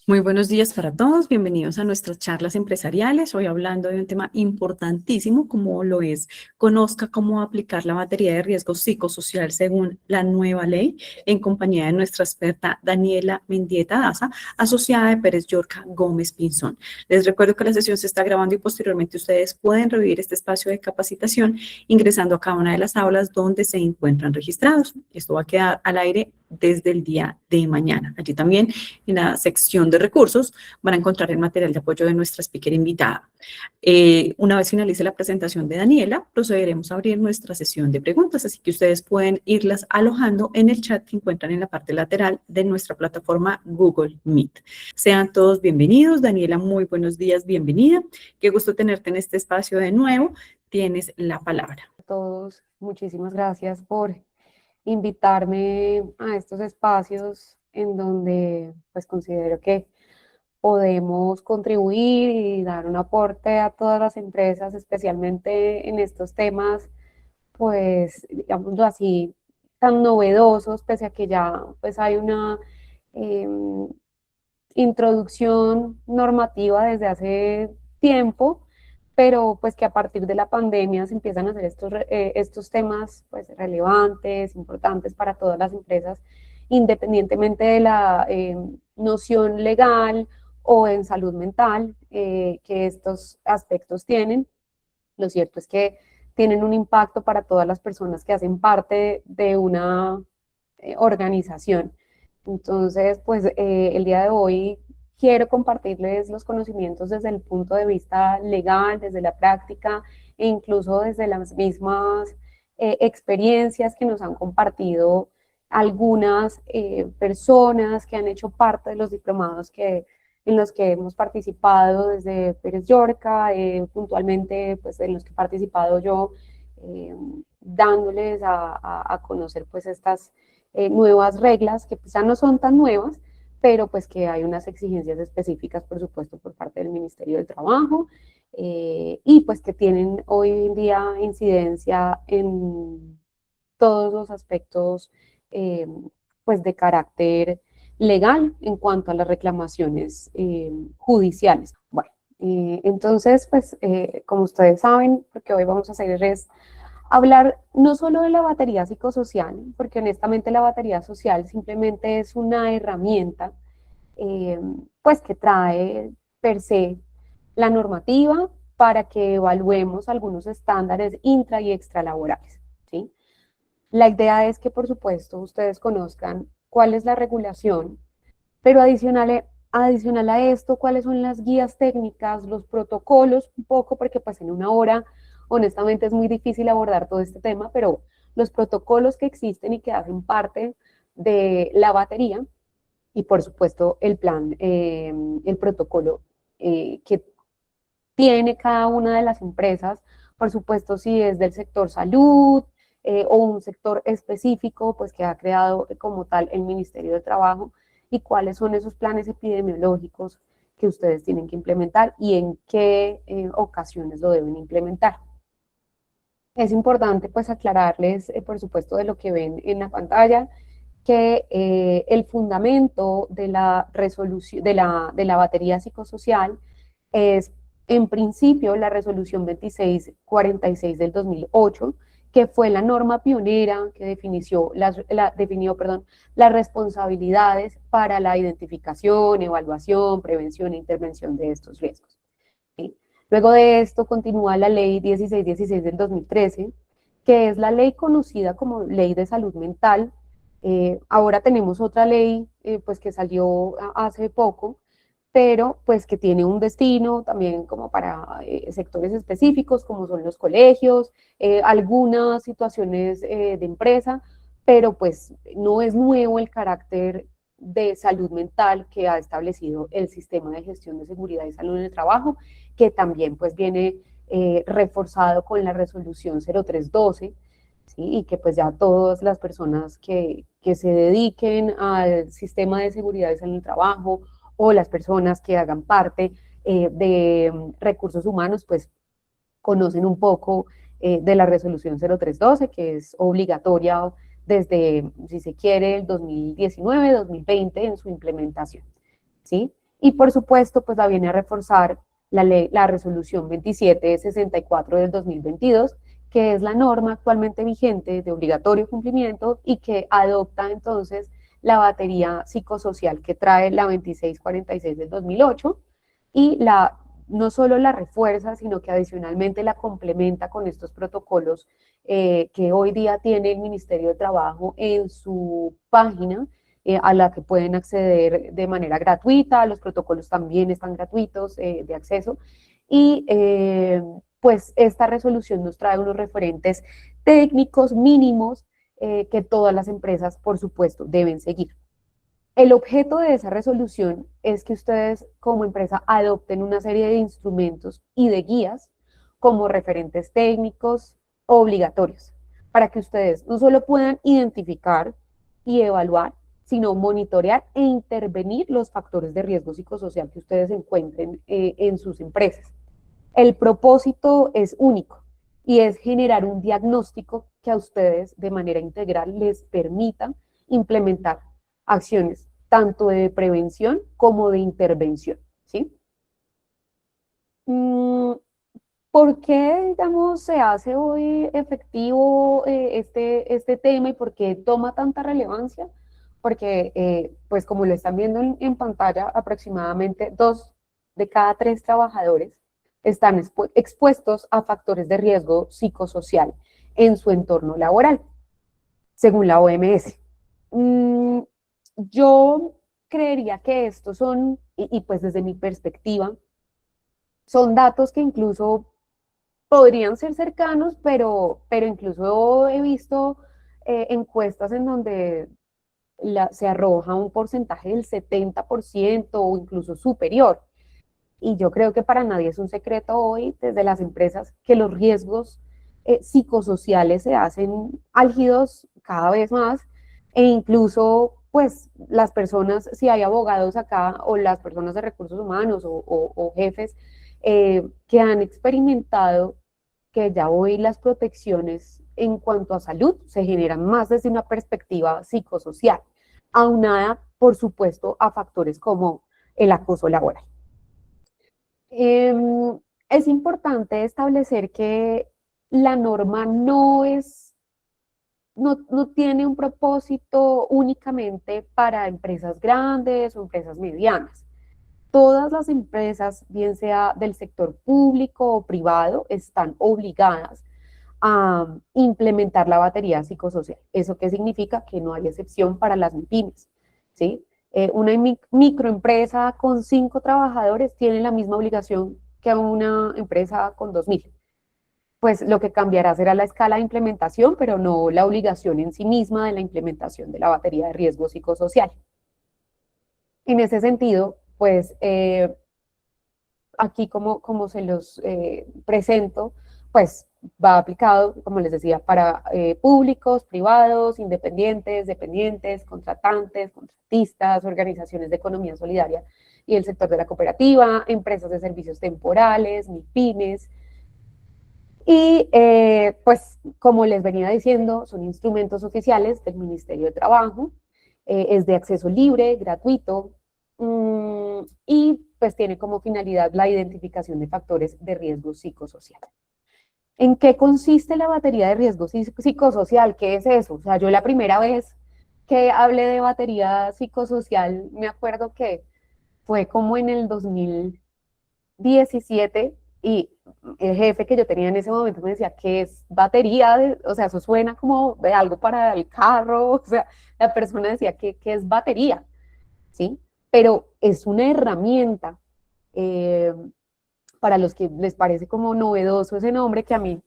Muy buenos días para todos, bienvenidos a nuestras charlas empresariales. Hoy hablando de un tema importantísimo como lo es, conozca cómo aplicar la batería de riesgo psicosocial según la nueva ley, en compañía de nuestra experta Daniela Mendieta Daza, asociada de Pérez Yorca Gómez Pinzón. Les recuerdo que la sesión se está grabando y posteriormente ustedes pueden revivir este espacio de capacitación ingresando a cada una de las aulas donde se encuentran registrados. Esto va a quedar al aire desde el día de mañana. Allí también en la sección de recursos van a encontrar el material de apoyo de nuestra speaker invitada. Una vez finalice la presentación de Daniela, procederemos a abrir nuestra sesión de preguntas, así que ustedes pueden irlas alojando en el chat que encuentran en la parte lateral de nuestra plataforma Google Meet. Sean todos bienvenidos. Daniela, muy buenos días, bienvenida. Qué gusto tenerte en este espacio de nuevo. Tienes la palabra. A todos, muchísimas gracias por invitarme a estos espacios en donde pues considero que podemos contribuir y dar un aporte a todas las empresas, especialmente en estos temas, pues digámoslo así, tan novedosos, pese a que ya pues hay una introducción normativa desde hace tiempo, pero pues que a partir de la pandemia se empiezan a hacer estos temas pues relevantes, importantes para todas las empresas, independientemente de la noción legal o en salud mental que estos aspectos tienen. Lo cierto es que tienen un impacto para todas las personas que hacen parte de una organización. Entonces, pues el día de hoy quiero compartirles los conocimientos desde el punto de vista legal, desde la práctica e incluso desde las mismas experiencias que nos han compartido algunas personas que han hecho parte de los diplomados en los que hemos participado desde Pérez Yorca, puntualmente pues en los que he participado yo, eh, dándoles a conocer pues estas nuevas reglas que quizá no son tan nuevas, pero pues que hay unas exigencias específicas, por supuesto, por parte del Ministerio del Trabajo, y pues que tienen hoy en día incidencia en todos los aspectos pues de carácter legal en cuanto a las reclamaciones judiciales. Bueno, entonces, pues como ustedes saben, lo que hoy vamos a hacer es hablar no solo de la batería psicosocial, porque honestamente la batería social simplemente es una herramienta pues que trae per se la normativa para que evaluemos algunos estándares intra y extralaborales, ¿sí? La idea es que, por supuesto, ustedes conozcan cuál es la regulación, pero adicional a esto, cuáles son las guías técnicas, los protocolos, un poco, porque pues en una hora, honestamente, es muy difícil abordar todo este tema, pero los protocolos que existen y que hacen parte de la batería y, por supuesto, el plan, el protocolo que tiene cada una de las empresas, por supuesto, si es del sector salud o un sector específico, pues que ha creado como tal el Ministerio de Trabajo, y cuáles son esos planes epidemiológicos que ustedes tienen que implementar y en qué ocasiones lo deben implementar. Es importante pues aclararles, por supuesto, de lo que ven en la pantalla, que el fundamento de la resolución de la batería psicosocial es en principio la resolución 2646 del 2008, que fue la norma pionera que definió las responsabilidades para la identificación, evaluación, prevención e intervención de estos riesgos. ¿Sí? Luego de esto continúa la ley 1616 del 2013, que es la ley conocida como Ley de Salud Mental. Ahora tenemos otra ley pues que salió hace poco, pero pues que tiene un destino también como para sectores específicos, como son los colegios, algunas situaciones de empresa, pero pues no es nuevo el carácter de salud mental que ha establecido el sistema de gestión de seguridad y salud en el trabajo, que también pues viene reforzado con la resolución 0312, ¿sí? Y que pues ya todas las personas que se dediquen al sistema de seguridad y salud en el trabajo o las personas que hagan parte de recursos humanos, pues conocen un poco de la resolución 0312, que es obligatoria desde, si se quiere, el 2019, 2020 en su implementación, ¿sí? Y por supuesto, pues la viene a reforzar la resolución 2764 del 2022, que es la norma actualmente vigente de obligatorio cumplimiento y que adopta entonces la batería psicosocial que trae la 2646 del 2008 y no solo la refuerza, sino que adicionalmente la complementa con estos protocolos que hoy día tiene el Ministerio de Trabajo en su página, a la que pueden acceder de manera gratuita. Los protocolos también están gratuitos de acceso. Y pues esta resolución nos trae unos referentes técnicos mínimos que todas las empresas, por supuesto, deben seguir. El objeto de esa resolución es que ustedes como empresa adopten una serie de instrumentos y de guías como referentes técnicos obligatorios para que ustedes no solo puedan identificar y evaluar, sino monitorear e intervenir los factores de riesgo psicosocial que ustedes encuentren en sus empresas. El propósito es único y es generar un diagnóstico que a ustedes de manera integral les permita implementar acciones tanto de prevención como de intervención, ¿sí? ¿Por qué, digamos, se hace hoy efectivo este tema y por qué toma tanta relevancia? Porque, pues como lo están viendo en pantalla, aproximadamente 2 de cada 3 trabajadores están expuestos a factores de riesgo psicosocial en su entorno laboral, según la OMS. Yo creería que estos son, y pues desde mi perspectiva, son datos que incluso podrían ser cercanos, pero incluso he visto encuestas en donde se arroja un porcentaje del 70% o incluso superior. Y yo creo que para nadie es un secreto hoy desde las empresas que los riesgos psicosociales se hacen álgidos cada vez más e incluso pues las personas, si hay abogados acá o las personas de recursos humanos o jefes que han experimentado que ya hoy las protecciones en cuanto a salud se generan más desde una perspectiva psicosocial, aunada, por supuesto, a factores como el acoso laboral. Es importante establecer que la norma no tiene un propósito únicamente para empresas grandes o empresas medianas. Todas las empresas, bien sea del sector público o privado, están obligadas a implementar la batería psicosocial. ¿Eso qué significa? Que no hay excepción para las MIPYMES, ¿sí? Una microempresa con 5 trabajadores tiene la misma obligación que una empresa con 2.000. Pues lo que cambiará será la escala de implementación, pero no la obligación en sí misma de la implementación de la batería de riesgo psicosocial. En ese sentido, pues aquí como se los presento, pues va aplicado, como les decía, para públicos, privados, independientes, dependientes, contratantes, contratistas, organizaciones de economía solidaria y el sector de la cooperativa, empresas de servicios temporales, MIPYMES. Y pues como les venía diciendo, son instrumentos oficiales del Ministerio de Trabajo, es de acceso libre, gratuito, y pues tiene como finalidad la identificación de factores de riesgo psicosocial. ¿En qué consiste la batería de riesgo psicosocial? ¿Qué es eso? O sea, yo la primera vez que hablé de batería psicosocial, me acuerdo que fue como en el 2017 y el jefe que yo tenía en ese momento me decía, ¿qué es batería? O sea, eso suena como de algo para el carro, o sea, la persona decía, ¿qué es batería? ¿Sí? Pero es una herramienta eh, para los que les parece como novedoso ese nombre, que a mí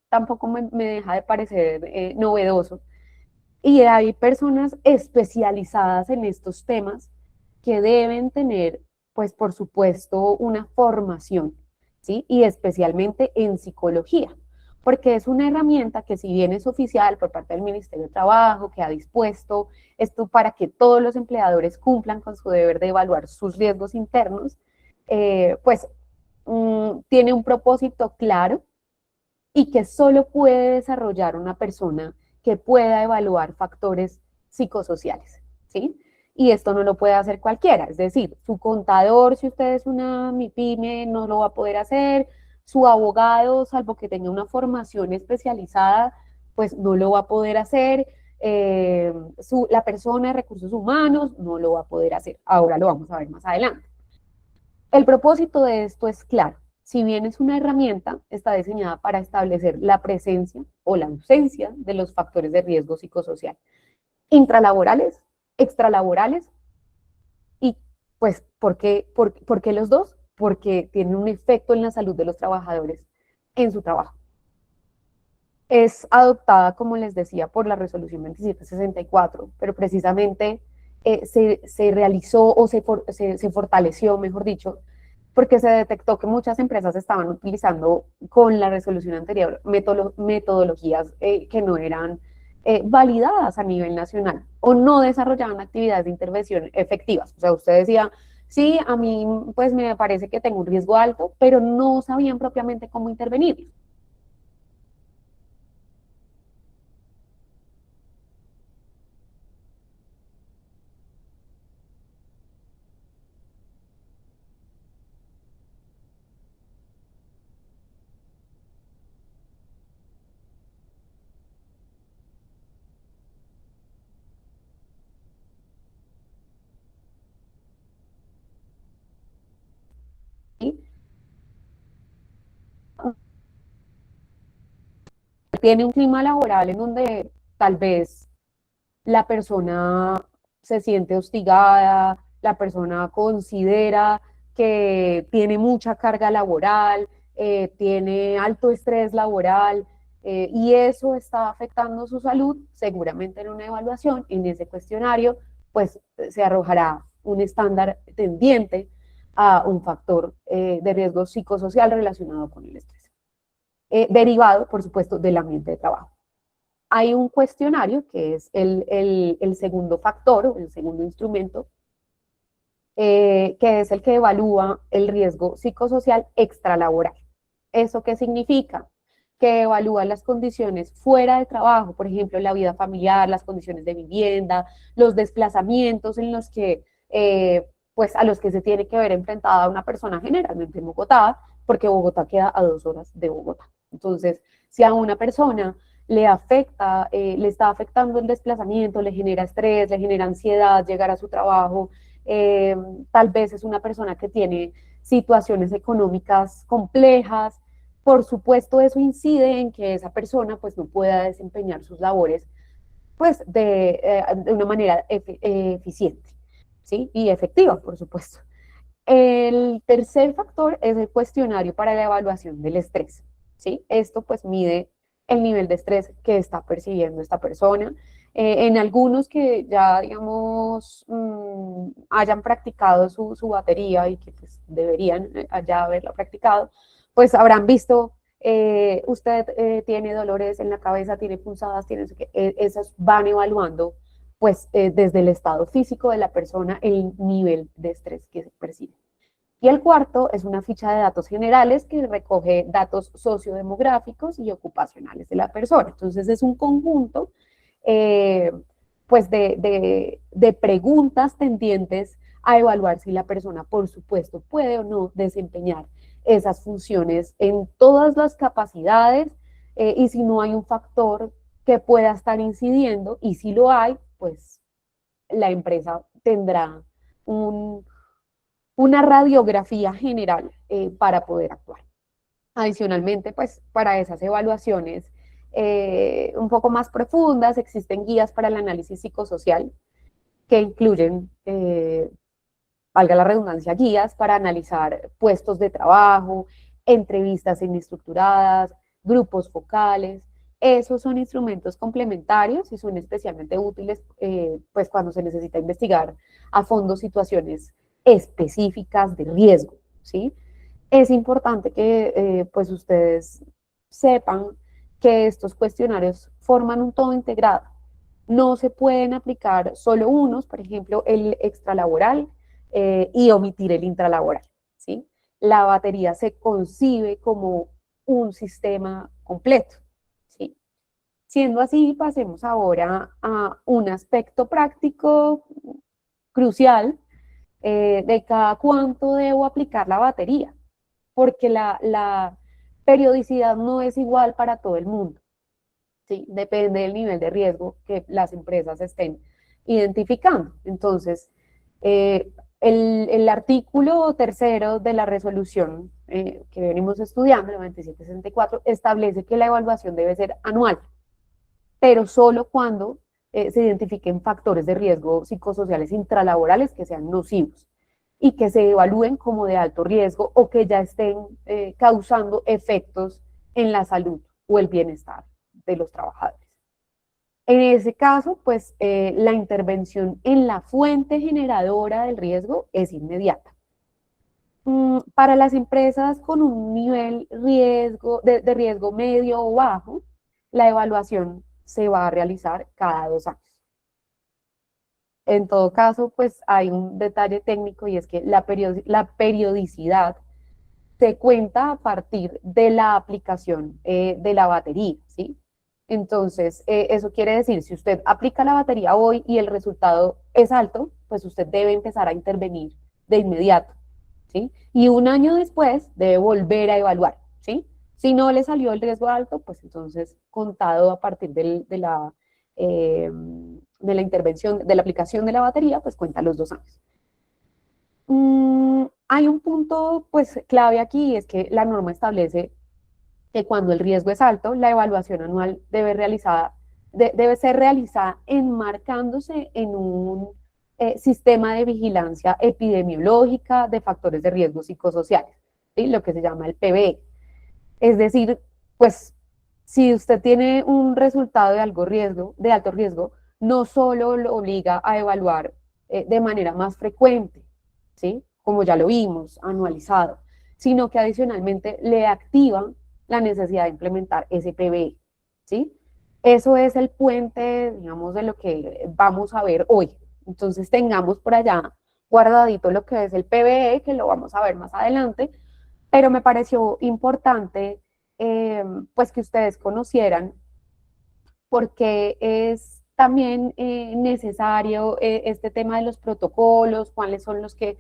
tampoco me deja de parecer novedoso. Y hay personas especializadas en estos temas que deben tener, pues por supuesto, una formación, ¿sí? Y especialmente en psicología, porque es una herramienta que si bien es oficial por parte del Ministerio de Trabajo, que ha dispuesto esto para que todos los empleadores cumplan con su deber de evaluar sus riesgos internos, pues tiene un propósito claro y que solo puede desarrollar una persona que pueda evaluar factores psicosociales, ¿sí? y esto no lo puede hacer cualquiera, es decir, su contador, si usted es una MIPYME, no lo va a poder hacer, su abogado, salvo que tenga una formación especializada, pues no lo va a poder hacer, la persona de recursos humanos no lo va a poder hacer. Ahora lo vamos a ver más adelante. El propósito de esto es claro. Si bien es una herramienta, está diseñada para establecer la presencia o la ausencia de los factores de riesgo psicosocial, intralaborales, extralaborales, y pues, ¿por qué los dos? Porque tienen un efecto en la salud de los trabajadores en su trabajo. Es adoptada, como les decía, por la resolución 2764, pero precisamente se realizó o se fortaleció, mejor dicho, porque se detectó que muchas empresas estaban utilizando con la resolución anterior metodologías que no eran validadas a nivel nacional o no desarrollaban actividades de intervención efectivas. O sea, usted decía, sí, a mí pues me parece que tengo un riesgo alto, pero no sabían propiamente cómo intervenir. ¿Sí? Tiene un clima laboral en donde tal vez la persona se siente hostigada, la persona considera que tiene mucha carga laboral, tiene alto estrés laboral, y eso está afectando su salud, seguramente en una evaluación, en ese cuestionario, pues se arrojará un estándar tendiente a un factor de riesgo psicosocial relacionado con el estrés, derivado, por supuesto, del ambiente de trabajo. Hay un cuestionario que es el segundo factor, el segundo instrumento, que es el que evalúa el riesgo psicosocial extralaboral. ¿Eso qué significa? Que evalúa las condiciones fuera de trabajo, por ejemplo, la vida familiar, las condiciones de vivienda, los desplazamientos en los que, pues a los que se tiene que ver enfrentada una persona generalmente en Bogotá, porque Bogotá queda a 2 horas de Bogotá. Entonces, si a una persona le afecta, le está afectando el desplazamiento, le genera estrés, le genera ansiedad llegar a su trabajo, eh, tal vez es una persona que tiene situaciones económicas complejas, por supuesto eso incide en que esa persona pues no pueda desempeñar sus labores pues de una manera eficiente, ¿sí? Y efectiva, por supuesto. El tercer factor es el cuestionario para la evaluación del estrés, ¿sí? Esto pues mide el nivel de estrés que está percibiendo esta persona. En algunos que ya, digamos, hayan practicado su batería y que pues, deberían ya haberla practicado, pues habrán visto, usted tiene dolores en la cabeza, tiene punzadas, tiene, esas van evaluando pues desde el estado físico de la persona el nivel de estrés que se percibe. Y el cuarto es una ficha de datos generales que recoge datos sociodemográficos y ocupacionales de la persona. Entonces es un conjunto eh, pues de preguntas tendientes a evaluar si la persona, por supuesto, puede o no desempeñar esas funciones en todas las capacidades, y si no hay un factor que pueda estar incidiendo, y si lo hay, pues la empresa tendrá un, una radiografía general para poder actuar. Adicionalmente, pues para esas evaluaciones un poco más profundas, existen guías para el análisis psicosocial que incluyen, valga la redundancia, guías para analizar puestos de trabajo, entrevistas semiestructuradas, grupos focales. Esos son instrumentos complementarios y son especialmente útiles pues cuando se necesita investigar a fondo situaciones específicas de riesgo, ¿sí? Es importante que pues ustedes sepan que estos cuestionarios forman un todo integrado. No se pueden aplicar solo unos, por ejemplo, el extralaboral y omitir el intralaboral, ¿sí? La batería se concibe como un sistema completo, ¿sí? Siendo así, pasemos ahora a un aspecto práctico crucial de cada cuánto debo aplicar la batería, porque la periodicidad no es igual para todo el mundo, ¿sí? Depende del nivel de riesgo que las empresas estén identificando. Entonces, el artículo tercero de la resolución que venimos estudiando, el 9764, establece que la evaluación debe ser anual, pero solo cuando se identifiquen factores de riesgo psicosociales intralaborales que sean nocivos y que se evalúen como de alto riesgo o que ya estén causando efectos en la salud o el bienestar de los trabajadores. En ese caso, pues la intervención en la fuente generadora del riesgo es inmediata. Para las empresas con un nivel de riesgo medio o bajo, la evaluación se va a realizar cada 2 años. En todo caso, pues hay un detalle técnico y es que la periodicidad se cuenta a partir de la aplicación de la batería, ¿sí? Entonces, eso quiere decir, si usted aplica la batería hoy y el resultado es alto, pues usted debe empezar a intervenir de inmediato, ¿sí? Y 1 año después debe volver a evaluar, ¿sí? Si no le salió el riesgo alto, pues entonces contado a partir de la intervención, de la aplicación de la batería, pues cuenta los 2 años. Hay un punto pues clave aquí, es que la norma establece que cuando el riesgo es alto, la evaluación anual debe ser realizada enmarcándose en un sistema de vigilancia epidemiológica de factores de riesgo psicosociales, ¿sí? Lo que se llama el PBE. Es decir, pues si usted tiene un resultado de alto riesgo, no solo lo obliga a evaluar de manera más frecuente, ¿sí? Como ya lo vimos, anualizado, sino que adicionalmente le activa la necesidad de implementar ese PBE, ¿sí? Eso es el puente, digamos, de lo que vamos a ver hoy. Entonces tengamos por allá guardadito lo que es el PBE, que lo vamos a ver más adelante, pero me pareció importante pues que ustedes conocieran porque es también necesario este tema de los protocolos, cuáles son los que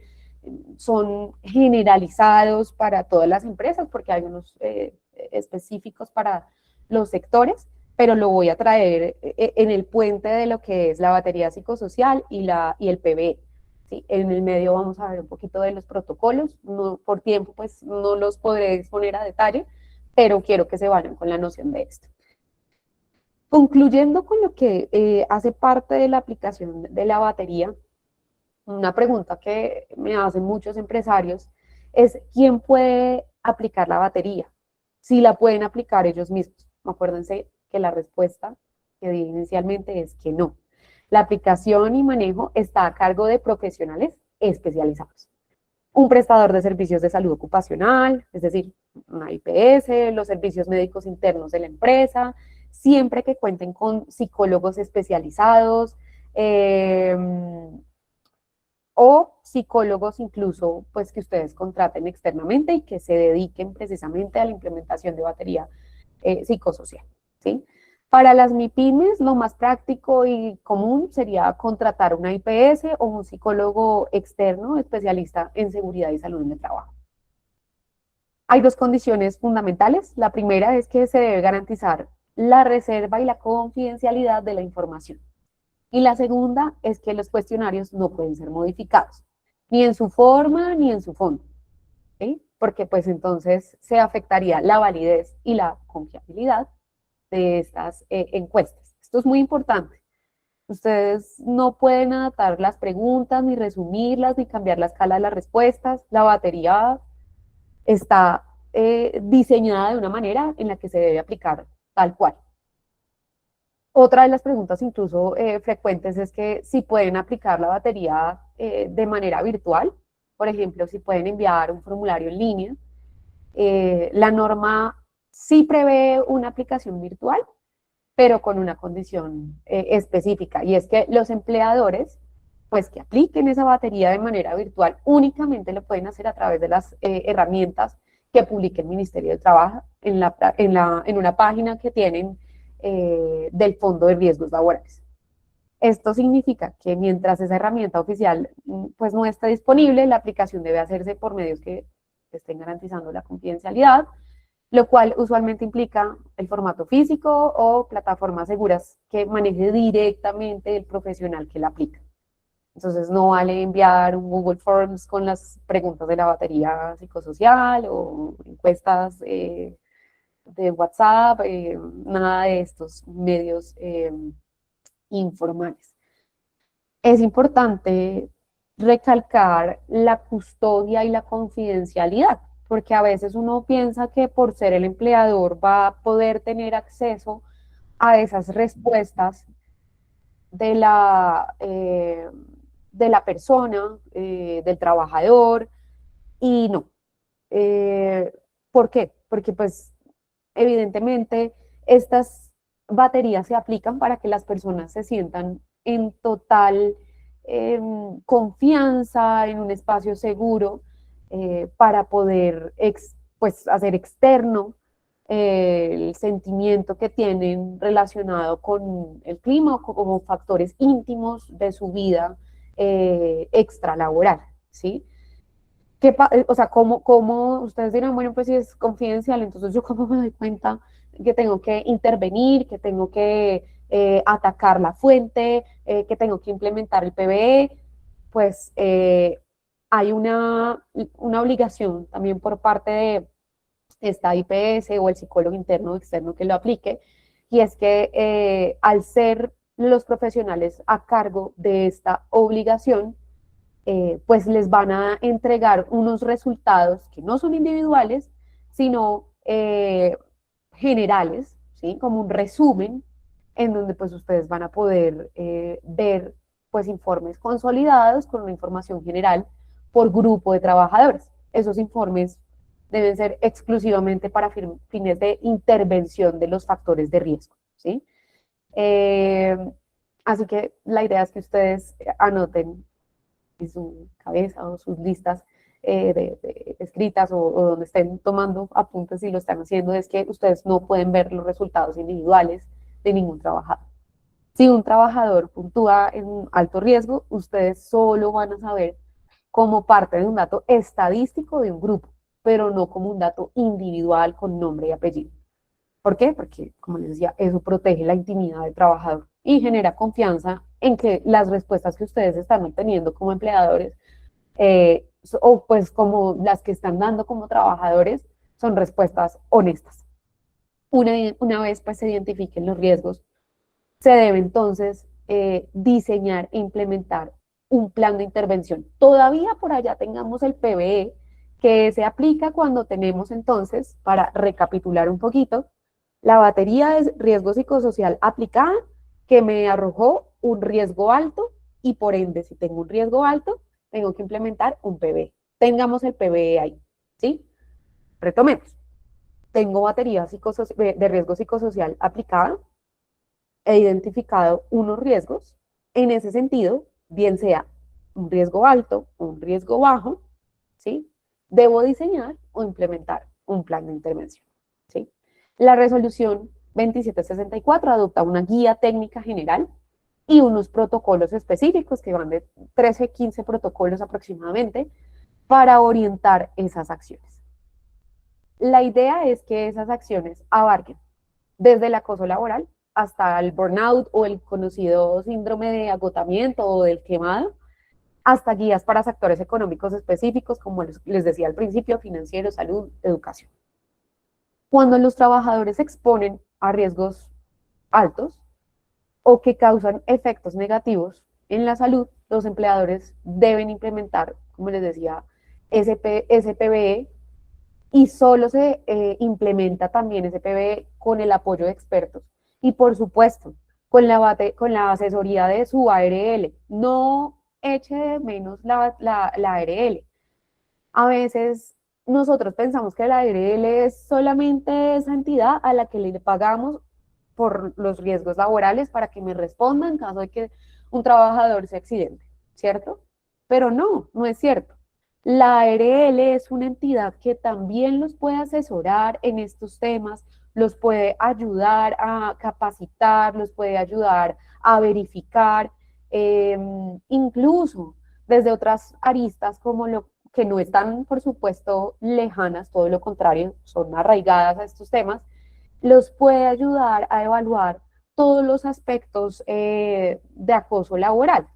son generalizados para todas las empresas, porque hay unos específicos para los sectores, pero lo voy a traer en el puente de lo que es la batería psicosocial y el PBE. ¿Sí? En el medio vamos a ver un poquito de los protocolos, no, por tiempo pues no los podré exponer a detalle, pero quiero que se vayan con la noción de esto. Concluyendo con lo que hace parte de la aplicación de la batería, una pregunta que me hacen muchos empresarios es ¿quién puede aplicar la batería? Si la pueden aplicar ellos mismos. Acuérdense que la respuesta que di inicialmente es que no. La aplicación y manejo está a cargo de profesionales especializados. Un prestador de servicios de salud ocupacional, es decir, una IPS, los servicios médicos internos de la empresa, siempre que cuenten con psicólogos especializados o psicólogos incluso pues que ustedes contraten externamente y que se dediquen precisamente a la implementación de batería psicosocial, ¿sí? Para las MIPYMES, lo más práctico y común sería contratar una IPS o un psicólogo externo especialista en seguridad y salud en el trabajo. Hay 2 condiciones fundamentales. La primera es que se debe garantizar la reserva y la confidencialidad de la información. Y la segunda es que los cuestionarios no pueden ser modificados, ni en su forma ni en su fondo, ¿sí? Porque pues entonces se afectaría la validez y la confiabilidad de estas encuestas. Esto es muy importante. Ustedes no pueden adaptar las preguntas, ni resumirlas, ni cambiar la escala de las respuestas. La batería está diseñada de una manera en la que se debe aplicar tal cual. Otra de las preguntas incluso frecuentes es que si pueden aplicar la batería de manera virtual, por ejemplo, si pueden enviar un formulario en línea. La norma sí prevé una aplicación virtual, pero con una condición específica, y es que los empleadores, pues que apliquen esa batería de manera virtual, únicamente lo pueden hacer a través de las herramientas que publique el Ministerio del Trabajo en una página que tienen del Fondo de Riesgos Laborales. Esto significa que mientras esa herramienta oficial pues no esté disponible, la aplicación debe hacerse por medios que estén garantizando la confidencialidad, lo cual usualmente implica el formato físico o plataformas seguras que maneje directamente el profesional que la aplica. Entonces no vale enviar un Google Forms con las preguntas de la batería psicosocial o encuestas de WhatsApp, nada de estos medios informales. Es importante recalcar la custodia y la confidencialidad, porque a veces uno piensa que por ser el empleador va a poder tener acceso a esas respuestas de de la persona, del trabajador, y no. Eh, ¿Por qué? Porque pues evidentemente estas baterías se aplican para que las personas se sientan en total confianza, en un espacio seguro, para poder pues, hacer externo el sentimiento que tienen relacionado con el clima o como factores íntimos de su vida extralaboral, ¿sí? O sea, ¿cómo ustedes dirán, bueno, pues si es confidencial, entonces yo cómo me doy cuenta que tengo que intervenir, que tengo que atacar la fuente, que tengo que implementar el PBE? Pues hay una obligación también por parte de esta IPS o el psicólogo interno o externo que lo aplique, y es que al ser los profesionales a cargo de esta obligación, pues les van a entregar unos resultados que no son individuales, sino generales, ¿sí? Como un resumen en donde pues ustedes van a poder ver pues informes consolidados con una información general por grupo de trabajadores. Esos informes deben ser exclusivamente para fines de intervención de los factores de riesgo, ¿sí? Eh, Así que la idea es que ustedes anoten en su cabeza o sus listas escritas o donde estén tomando apuntes y lo están haciendo, es que ustedes no pueden ver los resultados individuales de ningún trabajador. Si un trabajador puntúa en alto riesgo, ustedes solo van a saber como parte de un dato estadístico de un grupo, pero no como un dato individual con nombre y apellido. ¿Por qué? Porque, como les decía, eso protege la intimidad del trabajador y genera confianza en que las respuestas que ustedes están obteniendo como empleadores o pues como las que están dando como trabajadores son respuestas honestas. Una vez pues se identifiquen los riesgos, se debe entonces diseñar e implementar un plan de intervención. Todavía por allá tengamos el PBE, que se aplica cuando tenemos entonces, para recapitular un poquito, la batería de riesgo psicosocial aplicada que me arrojó un riesgo alto y por ende, si tengo un riesgo alto, tengo que implementar un PBE. Tengamos el PBE ahí, ¿sí? Retomemos. Tengo batería de riesgo psicosocial aplicada, he identificado unos riesgos. En ese sentido, bien sea un riesgo alto o un riesgo bajo, ¿sí? Debo diseñar o implementar un plan de intervención, ¿sí? La resolución 2764 adopta una guía técnica general y unos protocolos específicos que van de 13 a 15 protocolos aproximadamente para orientar esas acciones. La idea es que esas acciones abarquen desde el acoso laboral hasta el burnout o el conocido síndrome de agotamiento o del quemado, hasta guías para sectores económicos específicos, como les decía al principio, financiero, salud, educación. Cuando los trabajadores se exponen a riesgos altos o que causan efectos negativos en la salud, los empleadores deben implementar, como les decía, SPBE, y solo se implementa también SPBE con el apoyo de expertos y por supuesto con la asesoría de su ARL. No eche de menos la ARL. A veces nosotros pensamos que la ARL es solamente esa entidad a la que le pagamos por los riesgos laborales para que me responda en caso de que un trabajador se accidente, ¿cierto? Pero no, no es cierto. La ARL es una entidad que también los puede asesorar en estos temas, los puede ayudar a capacitar, los puede ayudar a verificar, incluso desde otras aristas como lo que no están, por supuesto, lejanas, todo lo contrario, son arraigadas a estos temas, los puede ayudar a evaluar todos los aspectos de acoso laboral,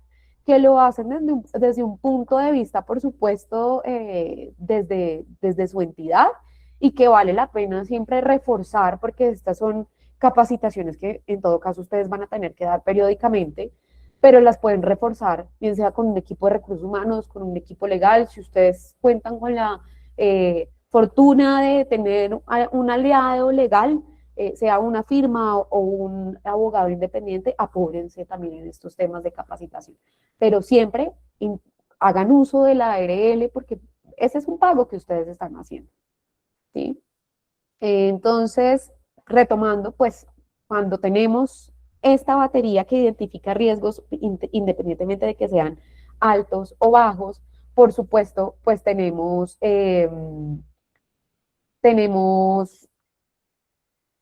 que lo hacen desde un punto de vista, por supuesto, desde su entidad y que vale la pena siempre reforzar porque estas son capacitaciones que en todo caso ustedes van a tener que dar periódicamente, pero las pueden reforzar, bien sea con un equipo de recursos humanos, con un equipo legal, si ustedes cuentan con la fortuna de tener un aliado legal, sea una firma o un abogado independiente, apórense también en estos temas de capacitación. Pero siempre hagan uso de la ARL porque ese es un pago que ustedes están haciendo. ¿Sí? Entonces, retomando, pues cuando tenemos esta batería que identifica riesgos independientemente de que sean altos o bajos, por supuesto, pues tenemos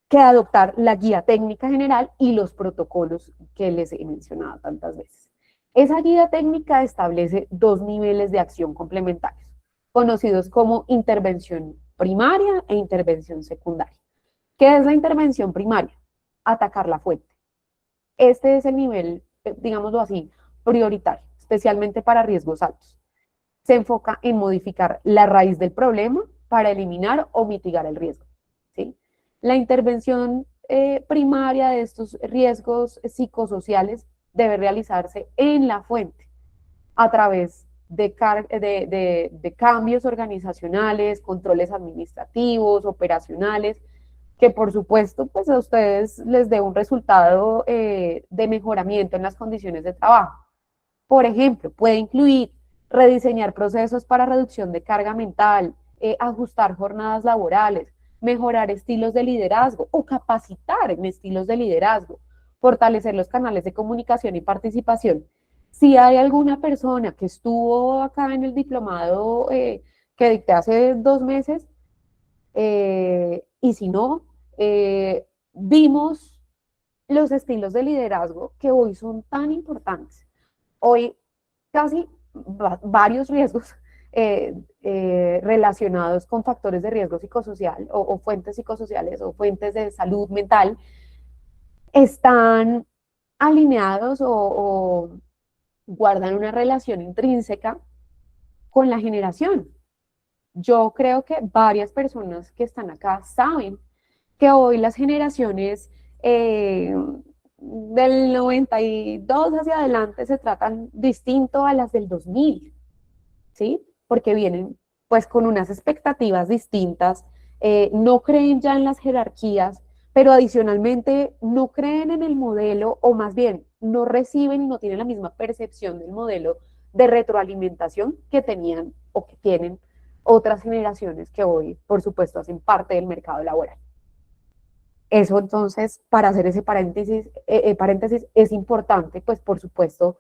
que adoptar la guía técnica general y los protocolos que les he mencionado tantas veces. Esa guía técnica establece dos niveles de acción complementarios, conocidos como intervención primaria e intervención secundaria. ¿Qué es la intervención primaria? Atacar la fuente. Este es el nivel, digámoslo así, prioritario, especialmente para riesgos altos. Se enfoca en modificar la raíz del problema para eliminar o mitigar el riesgo. ¿Sí? La intervención primaria de estos riesgos psicosociales debe realizarse en la fuente a través de cambios organizacionales, controles administrativos, operacionales, que por supuesto pues a ustedes les dé un resultado de mejoramiento en las condiciones de trabajo. Por ejemplo, puede incluir rediseñar procesos para reducción de carga mental, ajustar jornadas laborales, mejorar estilos de liderazgo o capacitar en estilos de liderazgo, fortalecer los canales de comunicación y participación. Si hay alguna persona que estuvo acá en el diplomado que dicté hace 2 meses, y si no, vimos los estilos de liderazgo que hoy son tan importantes. Hoy casi varios riesgos relacionados con factores de riesgo psicosocial o fuentes psicosociales o fuentes de salud mental están alineados o guardan una relación intrínseca con la generación. Yo creo que varias personas que están acá saben que hoy las generaciones del 92 hacia adelante se tratan distinto a las del 2000, ¿sí? Porque vienen pues con unas expectativas distintas, no creen ya en las jerarquías, pero adicionalmente no creen en el modelo, o más bien no reciben y no tienen la misma percepción del modelo de retroalimentación que tenían o que tienen otras generaciones que hoy, por supuesto, hacen parte del mercado laboral. Eso entonces, para hacer ese paréntesis es importante, pues por supuesto,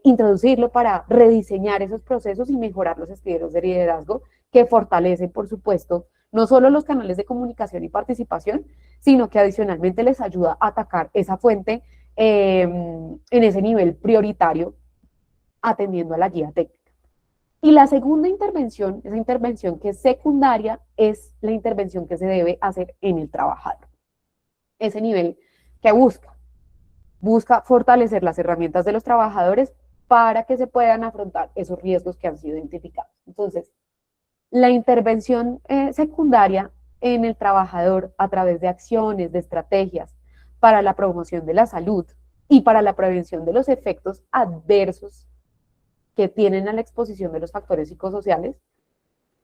introducirlo para rediseñar esos procesos y mejorar los estilos de liderazgo que fortalecen, por supuesto, no solo los canales de comunicación y participación, sino que adicionalmente les ayuda a atacar esa fuente en ese nivel prioritario, atendiendo a la guía técnica. Y la segunda intervención, esa intervención que es secundaria, es la intervención que se debe hacer en el trabajador. Ese nivel que busca fortalecer las herramientas de los trabajadores para que se puedan afrontar esos riesgos que han sido identificados. Entonces, la intervención secundaria en el trabajador a través de acciones, de estrategias para la promoción de la salud y para la prevención de los efectos adversos que tienen a la exposición de los factores psicosociales,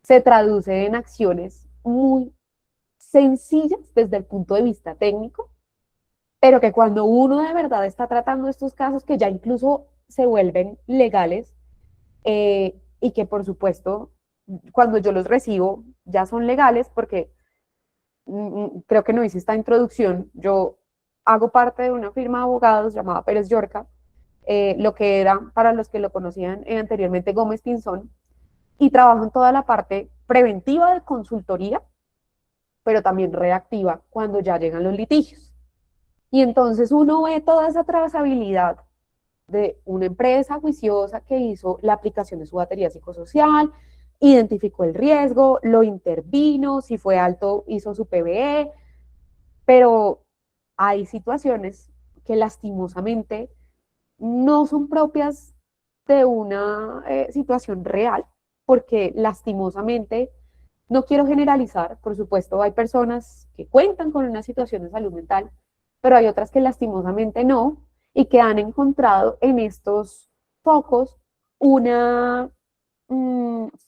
se traduce en acciones muy sencillas desde el punto de vista técnico, pero que cuando uno de verdad está tratando estos casos que ya incluso se vuelven legales y que por supuesto cuando yo los recibo ya son legales porque creo que no hice esta introducción, yo hago parte de una firma de abogados llamada Pérez Yorca, lo que era para los que lo conocían anteriormente Gómez Pinzón, y trabajo en toda la parte preventiva de consultoría, pero también reactiva cuando ya llegan los litigios. Y entonces uno ve toda esa trazabilidad de una empresa juiciosa que hizo la aplicación de su batería psicosocial, identificó el riesgo, lo intervino, si fue alto hizo su PBE, pero hay situaciones que lastimosamente no son propias de una situación real, porque lastimosamente, no quiero generalizar, por supuesto, hay personas que cuentan con una situación de salud mental, pero hay otras que lastimosamente no, y que han encontrado en estos focos una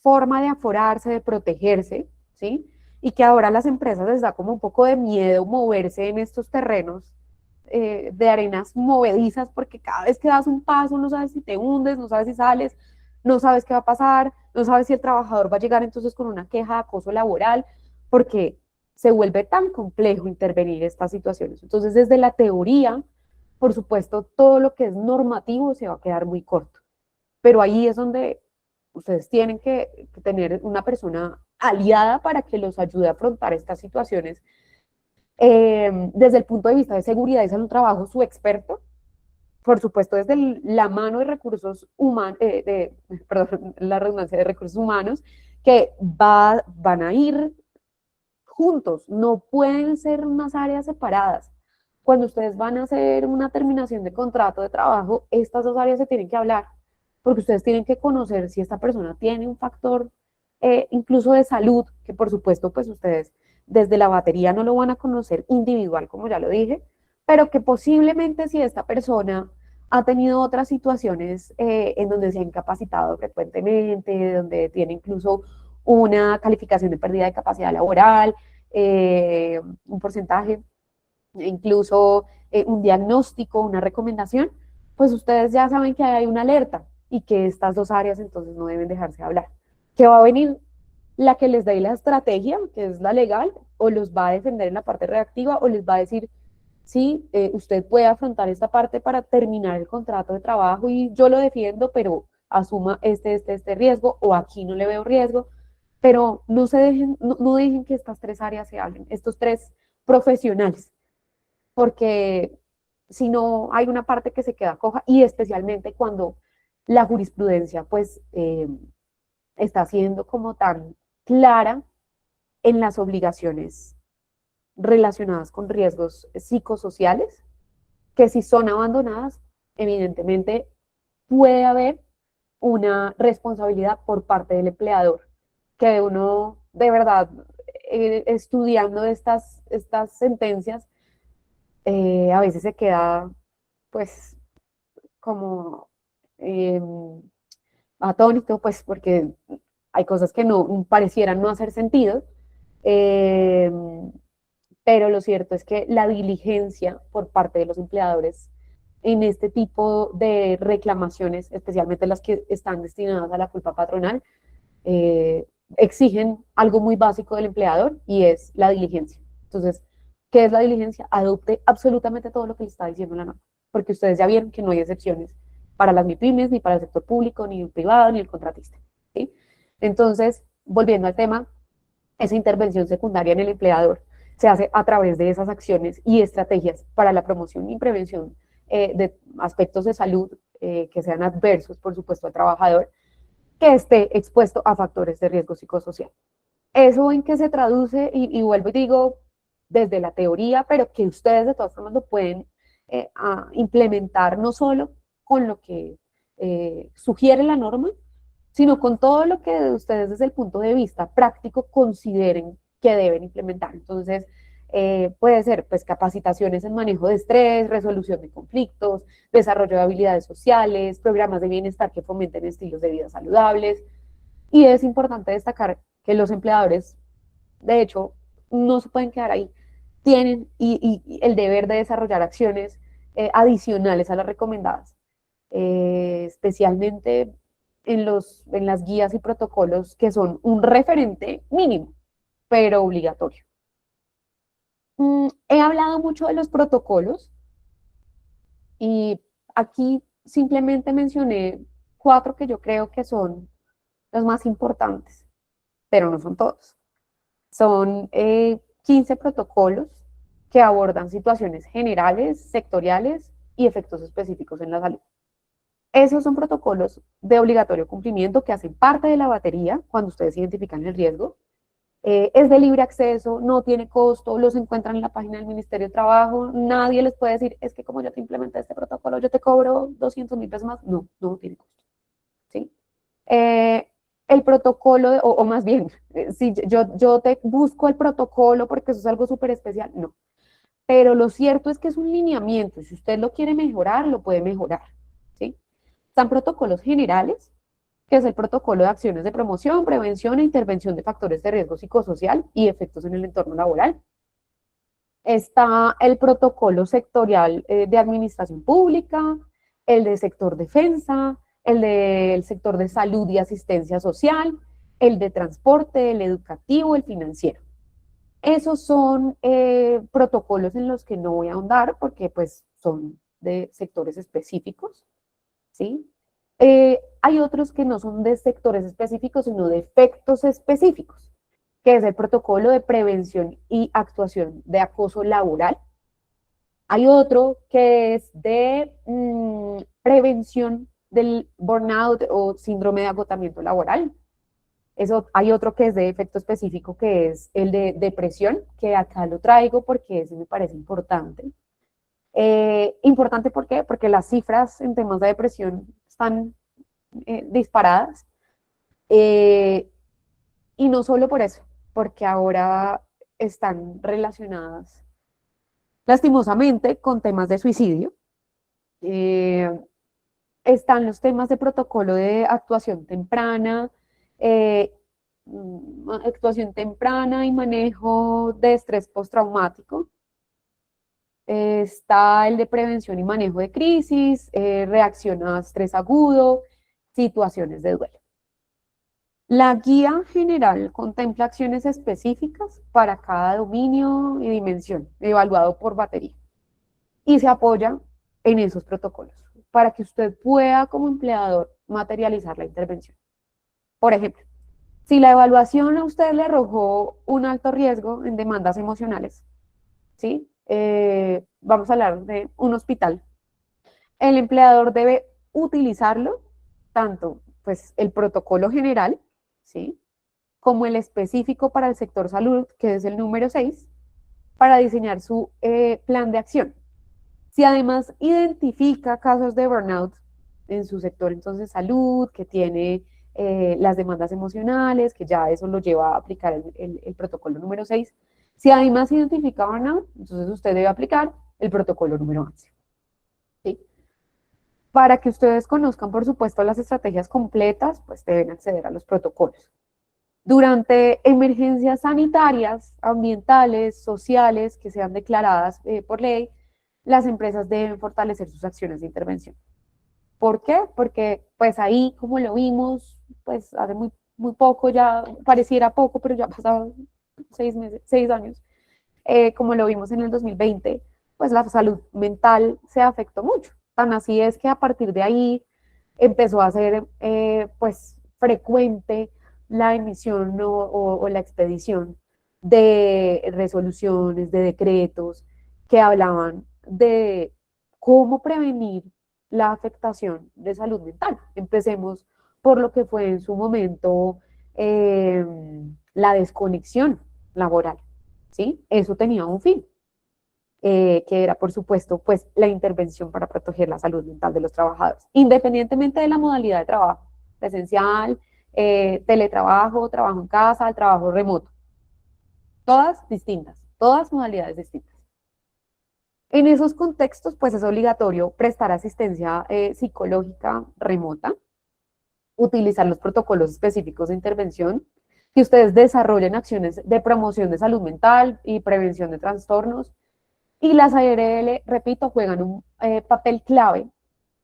forma de aforarse, de protegerse, ¿sí? Y que ahora a las empresas les da como un poco de miedo moverse en estos terrenos de arenas movedizas, porque cada vez que das un paso no sabes si te hundes, no sabes si sales, no sabes qué va a pasar, no sabes si el trabajador va a llegar entonces con una queja de acoso laboral, porque se vuelve tan complejo intervenir en estas situaciones. Entonces, desde la teoría, por supuesto, todo lo que es normativo se va a quedar muy corto, pero ahí es donde ustedes tienen que tener una persona aliada para que los ayude a afrontar estas situaciones desde el punto de vista de seguridad y salud trabajo, su experto, por supuesto, desde la mano de recursos humanos, perdón, la redundancia de recursos humanos, que van a ir juntos, no pueden ser unas áreas separadas. Cuando ustedes van a hacer una terminación de contrato de trabajo, estas dos áreas se tienen que hablar, porque ustedes tienen que conocer si esta persona tiene un factor incluso de salud, que por supuesto, pues ustedes desde la batería no lo van a conocer individual, como ya lo dije, pero que posiblemente si esta persona ha tenido otras situaciones en donde se ha incapacitado frecuentemente, donde tiene incluso una calificación de pérdida de capacidad laboral, un porcentaje, incluso un diagnóstico, una recomendación, pues ustedes ya saben que hay una alerta y que estas dos áreas entonces no deben dejarse hablar. Que va a venir la que les dé la estrategia, que es la legal, o los va a defender en la parte reactiva, o les va a decir, sí, usted puede afrontar esta parte para terminar el contrato de trabajo y yo lo defiendo, pero asuma este riesgo, o aquí no le veo riesgo, pero no se dejen, no dejen que estas tres áreas se hablen, estos tres profesionales, porque si no hay una parte que se queda coja y especialmente cuando la jurisprudencia pues está siendo como tan clara en las obligaciones relacionadas con riesgos psicosociales, que si son abandonadas, evidentemente puede haber una responsabilidad por parte del empleador, que uno de verdad, estudiando estas sentencias, a veces se queda pues como eh, atónito, pues porque hay cosas que no parecieran no hacer sentido, eh, pero lo cierto es que la diligencia por parte de los empleadores en este tipo de reclamaciones, especialmente las que están destinadas a la culpa patronal, eh, exigen algo muy básico del empleador y es la diligencia. Entonces, ¿qué es la diligencia? Adopte absolutamente todo lo que le está diciendo la norma, porque ustedes ya vieron que no hay excepciones para las MIPIMES, ni para el sector público, ni el privado, ni el contratista. ¿Sí? Entonces, volviendo al tema, esa intervención secundaria en el empleador se hace a través de esas acciones y estrategias para la promoción y prevención de aspectos de salud que sean adversos, por supuesto, al trabajador, que esté expuesto a factores de riesgo psicosocial. ¿Eso en qué se traduce? Y vuelvo y digo, desde la teoría, pero que ustedes de todas formas lo pueden implementar no solo con lo que sugiere la norma, sino con todo lo que ustedes desde el punto de vista práctico consideren que deben implementar. Entonces, puede ser pues capacitaciones en manejo de estrés, resolución de conflictos, desarrollo de habilidades sociales, programas de bienestar que fomenten estilos de vida saludables. Y es importante destacar que los empleadores, de hecho, no se pueden quedar ahí. Tienen y el deber de desarrollar acciones adicionales a las recomendadas, especialmente en las guías y protocolos que son un referente mínimo, pero obligatorio. He hablado mucho de los protocolos y aquí simplemente mencioné cuatro que yo creo que son los más importantes, pero no son todos. Son 15 protocolos que abordan situaciones generales, sectoriales y efectos específicos en la salud. Esos son protocolos de obligatorio cumplimiento que hacen parte de la batería cuando ustedes identifican el riesgo. Es de libre acceso, no tiene costo, los encuentran en la página del Ministerio de Trabajo, nadie les puede decir, es que como yo te implementé este protocolo, yo te cobro 200.000 pesos más. No, no tiene costo. ¿Sí? El protocolo, o más bien, si yo te busco el protocolo porque eso es algo súper especial, no. Pero lo cierto es que es un lineamiento, y si usted lo quiere mejorar, lo puede mejorar. ¿Sí? Están protocolos generales, que es el protocolo de acciones de promoción, prevención e intervención de factores de riesgo psicosocial y efectos en el entorno laboral. Está el protocolo sectorial de administración pública, el de sector defensa, el del sector de salud y asistencia social, el de transporte, el educativo, el financiero. Esos son protocolos en los que no voy a ahondar porque pues son de sectores específicos, ¿sí? Hay otros que no son de sectores específicos, sino de efectos específicos, que es el protocolo de prevención y actuación de acoso laboral. Hay otro que es de prevención del burnout o síndrome de agotamiento laboral. Hay otro que es de efecto específico, que es el de depresión, que acá lo traigo porque ese me parece importante. Importante, ¿por qué? Porque las cifras en temas de depresión están disparadas. Y no solo por eso, porque ahora están relacionadas lastimosamente con temas de suicidio. Eh, Están los temas de protocolo de eh, actuación temprana y manejo de estrés postraumático. Está el de prevención y manejo de crisis, reacción a estrés agudo, situaciones de duelo. La guía general contempla acciones específicas para cada dominio y dimensión, evaluado por batería, y se apoya en esos protocolos para que usted pueda, como empleador, materializar la intervención. Por ejemplo, si la evaluación a usted le arrojó un alto riesgo en demandas emocionales, ¿sí? Vamos a hablar de un hospital. El empleador debe utilizarlo, tanto pues el protocolo general, ¿sí? Como el específico para el sector salud, que es el número 6, para diseñar su plan de acción. Si además identifica casos de burnout en su sector, entonces salud, que tiene las demandas emocionales, que ya eso lo lleva a aplicar el protocolo número 6. Si además identifica burnout, entonces usted debe aplicar el protocolo número 11. ¿Sí? Para que ustedes conozcan, por supuesto, las estrategias completas, pues deben acceder a los protocolos. Durante emergencias sanitarias, ambientales, sociales, que sean declaradas por ley, las empresas deben fortalecer sus acciones de intervención. ¿Por qué? Porque pues ahí, como lo vimos, pues hace muy poco, ya pareciera poco, pero ya ha pasado 6 meses, 6 años, como lo vimos en el 2020, pues la salud mental se afectó mucho. Tan así es que a partir de ahí empezó a ser pues frecuente la emisión o la expedición de resoluciones, de decretos que hablaban de cómo prevenir la afectación de salud mental. Empecemos por lo que fue en su momento la desconexión laboral, ¿sí? Eso tenía un fin, que era, por supuesto, pues la intervención para proteger la salud mental de los trabajadores, independientemente de la modalidad de trabajo, presencial, teletrabajo, trabajo en casa, el trabajo remoto, todas distintas, todas modalidades distintas. En esos contextos, pues es obligatorio prestar asistencia psicológica remota, utilizar los protocolos específicos de intervención, que ustedes desarrollen acciones de promoción de salud mental y prevención de trastornos, y las ARL, repito, juegan un papel clave,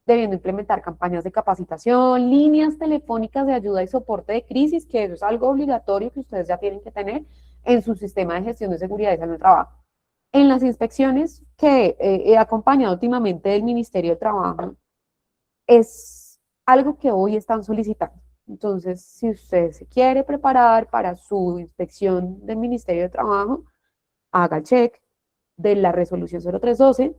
debiendo implementar campañas de capacitación, líneas telefónicas de ayuda y soporte de crisis, que eso es algo obligatorio que ustedes ya tienen que tener en su sistema de gestión de seguridad y salud del trabajo. En las inspecciones que he acompañado últimamente del Ministerio de Trabajo, es algo que hoy están solicitando. Entonces, si usted se quiere preparar para su inspección del Ministerio de Trabajo, haga el check, de la resolución 0312,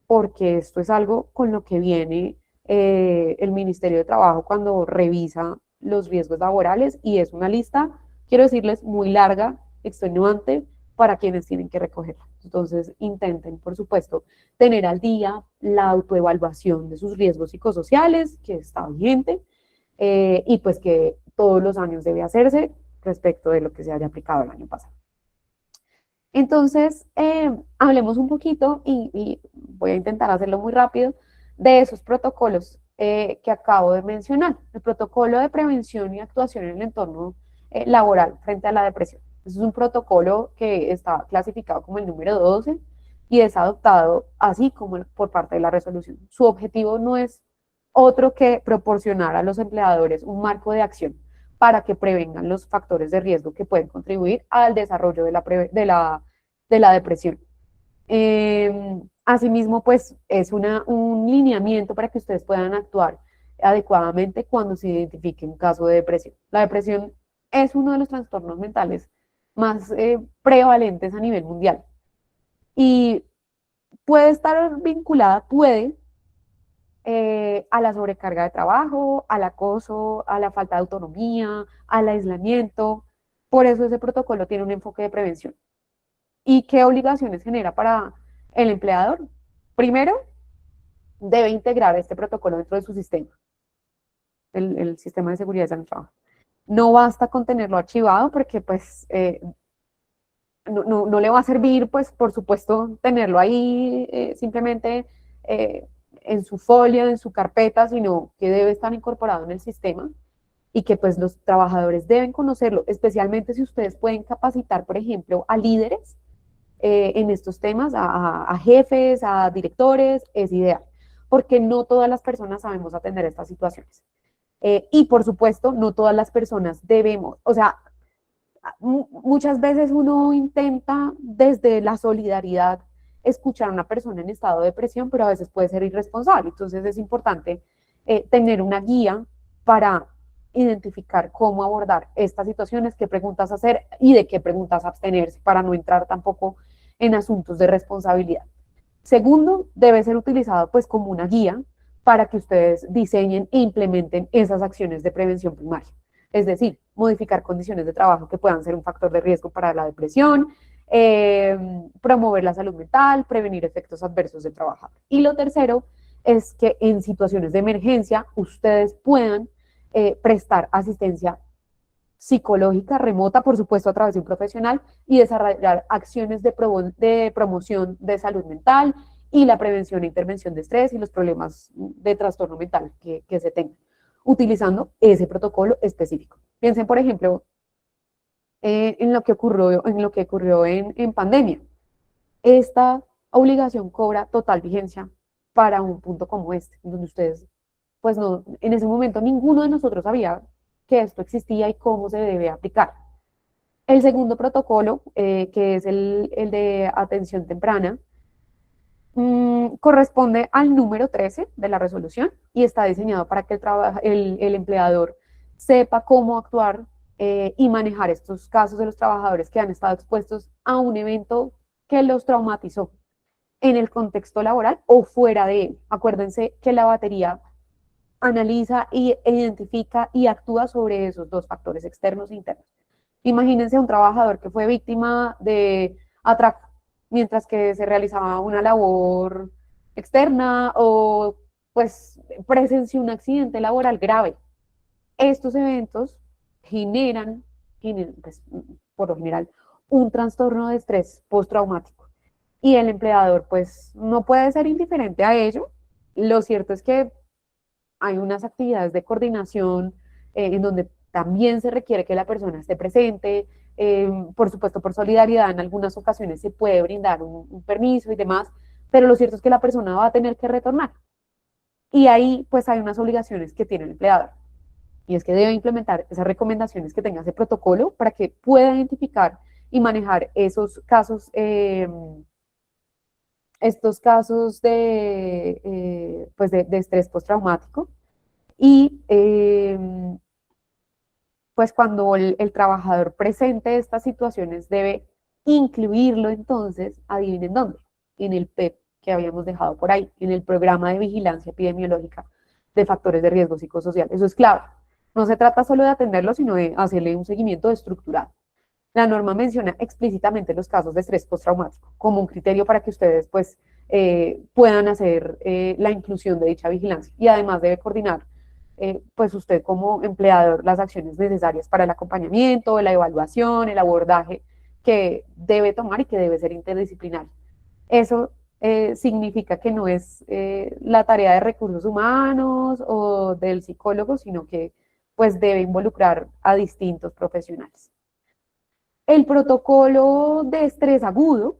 porque esto es algo con lo que viene el Ministerio de Trabajo cuando revisa los riesgos laborales, y es una lista, quiero decirles, muy larga, extenuante para quienes tienen que recogerla. Entonces, intenten, por supuesto, tener al día la autoevaluación de sus riesgos psicosociales, que está vigente, y pues que todos los años debe hacerse respecto de lo que se haya aplicado el año pasado. Entonces, hablemos un poquito, y voy a intentar hacerlo muy rápido, de esos protocolos que acabo de mencionar. El protocolo de prevención y actuación en el entorno laboral frente a la depresión. Es un protocolo que está clasificado como el número 12 y es adoptado así como por parte de la resolución. Su objetivo no es otro que proporcionar a los empleadores un marco de acción para que prevengan los factores de riesgo que pueden contribuir al desarrollo de la depresión. Asimismo, pues es un lineamiento para que ustedes puedan actuar adecuadamente cuando se identifique un caso de depresión. La depresión es uno de los trastornos mentales más prevalentes a nivel mundial y puede estar vinculada, a la sobrecarga de trabajo, al acoso, a la falta de autonomía, al aislamiento. Por eso ese protocolo tiene un enfoque de prevención. ¿Y qué obligaciones genera para el empleador? Primero, debe integrar este protocolo dentro de su sistema, el sistema de seguridad del trabajo. No basta con tenerlo archivado porque pues no le va a servir, pues por supuesto, tenerlo ahí simplemente en su folio, en su carpeta, sino que debe estar incorporado en el sistema y que pues los trabajadores deben conocerlo, especialmente si ustedes pueden capacitar, por ejemplo, a líderes en estos temas, a jefes, a directores, es ideal, porque no todas las personas sabemos atender estas situaciones. Y por supuesto, no todas las personas debemos, o sea, muchas veces uno intenta desde la solidaridad escuchar a una persona en estado de depresión, pero a veces puede ser irresponsable. Entonces es importante tener una guía para identificar cómo abordar estas situaciones, qué preguntas hacer y de qué preguntas abstenerse para no entrar tampoco en asuntos de responsabilidad. Segundo, debe ser utilizado pues como una guía para que ustedes diseñen e implementen esas acciones de prevención primaria. Es decir, modificar condiciones de trabajo que puedan ser un factor de riesgo para la depresión, promover la salud mental, prevenir efectos adversos del trabajo. Y lo tercero es que en situaciones de emergencia ustedes puedan prestar asistencia psicológica remota, por supuesto a través de un profesional, y desarrollar acciones de promoción de salud mental y la prevención e intervención de estrés y los problemas de trastorno mental que se tengan, utilizando ese protocolo específico. Piensen, por ejemplo, en lo que ocurrió en pandemia. Esta obligación cobra total vigencia para un punto como este, donde ustedes, pues no, en ese momento ninguno de nosotros sabía que esto existía y cómo se debe aplicar. El segundo protocolo, que es el de atención temprana, corresponde al número 13 de la resolución y está diseñado para que el empleador sepa cómo actuar y manejar estos casos de los trabajadores que han estado expuestos a un evento que los traumatizó en el contexto laboral o fuera de él. Acuérdense que la batería analiza e identifica y actúa sobre esos dos factores externos e internos. Imagínense a un trabajador que fue víctima de atraco mientras que se realizaba una labor externa o pues presenció un accidente laboral grave. Estos eventos generan pues, por lo general, un trastorno de estrés postraumático y el empleador pues no puede ser indiferente a ello. Lo cierto es que hay unas actividades de coordinación en donde también se requiere que la persona esté presente. Por supuesto, por solidaridad, en algunas ocasiones se puede brindar un permiso y demás, pero lo cierto es que la persona va a tener que retornar. Y ahí pues hay unas obligaciones que tiene el empleador. Y es que debe implementar esas recomendaciones que tenga ese protocolo para que pueda identificar y manejar esos casos, estos casos pues de estrés postraumático. Y pues cuando el trabajador presente estas situaciones debe incluirlo entonces, adivinen dónde, en el PEP que habíamos dejado por ahí, en el programa de vigilancia epidemiológica de factores de riesgo psicosocial. Eso es clave. No se trata solo de atenderlo, sino de hacerle un seguimiento estructurado. La norma menciona explícitamente los casos de estrés postraumático como un criterio para que ustedes pues puedan hacer la inclusión de dicha vigilancia, y además debe coordinar pues usted como empleador las acciones necesarias para el acompañamiento, la evaluación, el abordaje que debe tomar y que debe ser interdisciplinario. Eso significa que no es la tarea de recursos humanos o del psicólogo, sino que pues debe involucrar a distintos profesionales. El protocolo de estrés agudo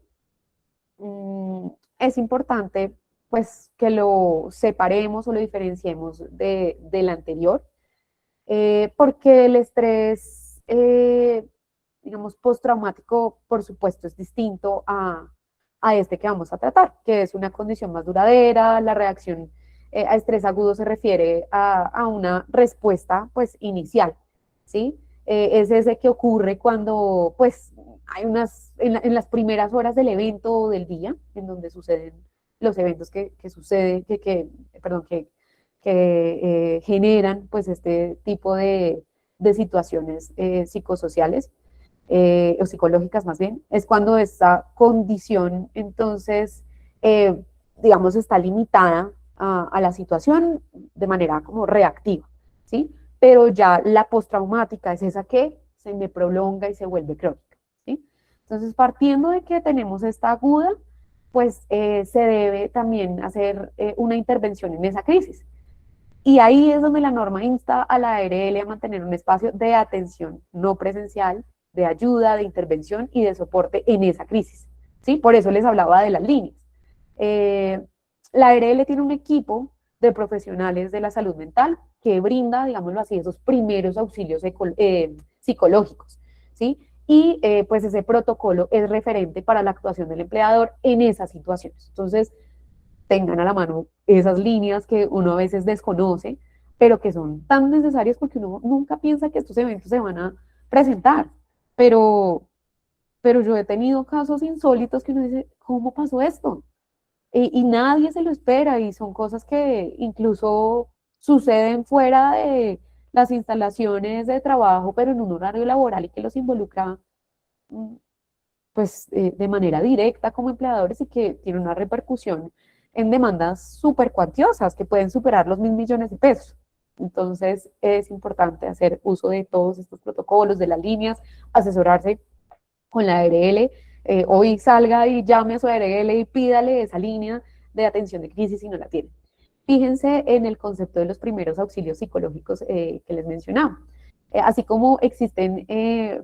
es importante pues que lo separemos o lo diferenciemos del anterior, porque el estrés, digamos, postraumático, por supuesto, es distinto a este que vamos a tratar, que es una condición más duradera. La reacción a estrés agudo se refiere a una respuesta pues inicial, ¿sí? Es ese que ocurre cuando pues hay en las primeras horas del evento o del día, en donde suceden los eventos que suceden, perdón, que generan pues este tipo de situaciones psicosociales o psicológicas más bien, es cuando esta condición entonces, digamos, está limitada a la situación de manera como reactiva, ¿sí? Pero ya la postraumática es esa que se me prolonga y se vuelve crónica, ¿sí? Entonces, partiendo de que tenemos esta aguda, pues se debe también hacer una intervención en esa crisis. Y ahí es donde la norma insta a la ARL a mantener un espacio de atención no presencial, de ayuda, de intervención y de soporte en esa crisis, ¿sí? Por eso les hablaba de las líneas. La ARL tiene un equipo de profesionales de la salud mental que brinda, digámoslo así, esos primeros auxilios psicológicos, ¿sí? Y pues ese protocolo es referente para la actuación del empleador en esas situaciones. Entonces, tengan a la mano esas líneas que uno a veces desconoce, pero que son tan necesarias porque uno nunca piensa que estos eventos se van a presentar. Pero, pero yo he tenido casos insólitos que uno dice, ¿cómo pasó esto? Y nadie se lo espera, y son cosas que incluso suceden fuera de las instalaciones de trabajo, pero en un horario laboral y que los involucra mm, pues de manera directa como empleadores, y que tiene una repercusión en demandas súper cuantiosas que pueden superar los 1.000 millones de pesos. Entonces es importante hacer uso de todos estos protocolos, de las líneas, asesorarse con la ARL. Hoy salga y llame a su ARL y pídale esa línea de atención de crisis si no la tiene. Fíjense en el concepto de los primeros auxilios psicológicos que les mencionaba. Así como existen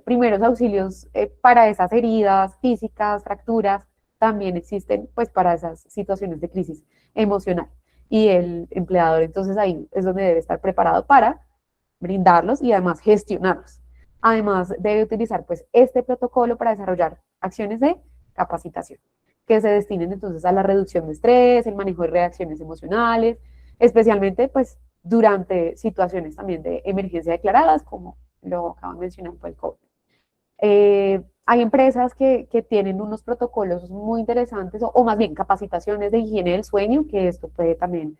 primeros auxilios para esas heridas físicas, fracturas, también existen pues para esas situaciones de crisis emocional. Y el empleador entonces ahí es donde debe estar preparado para brindarlos y además gestionarlos. Además debe utilizar pues este protocolo para desarrollar acciones de capacitación que se destinen entonces a la reducción de estrés, el manejo de reacciones emocionales, especialmente pues durante situaciones también de emergencia declaradas, como lo acaban de mencionar por el COVID. Hay empresas que tienen unos protocolos muy interesantes, o más bien capacitaciones de higiene del sueño, que esto puede también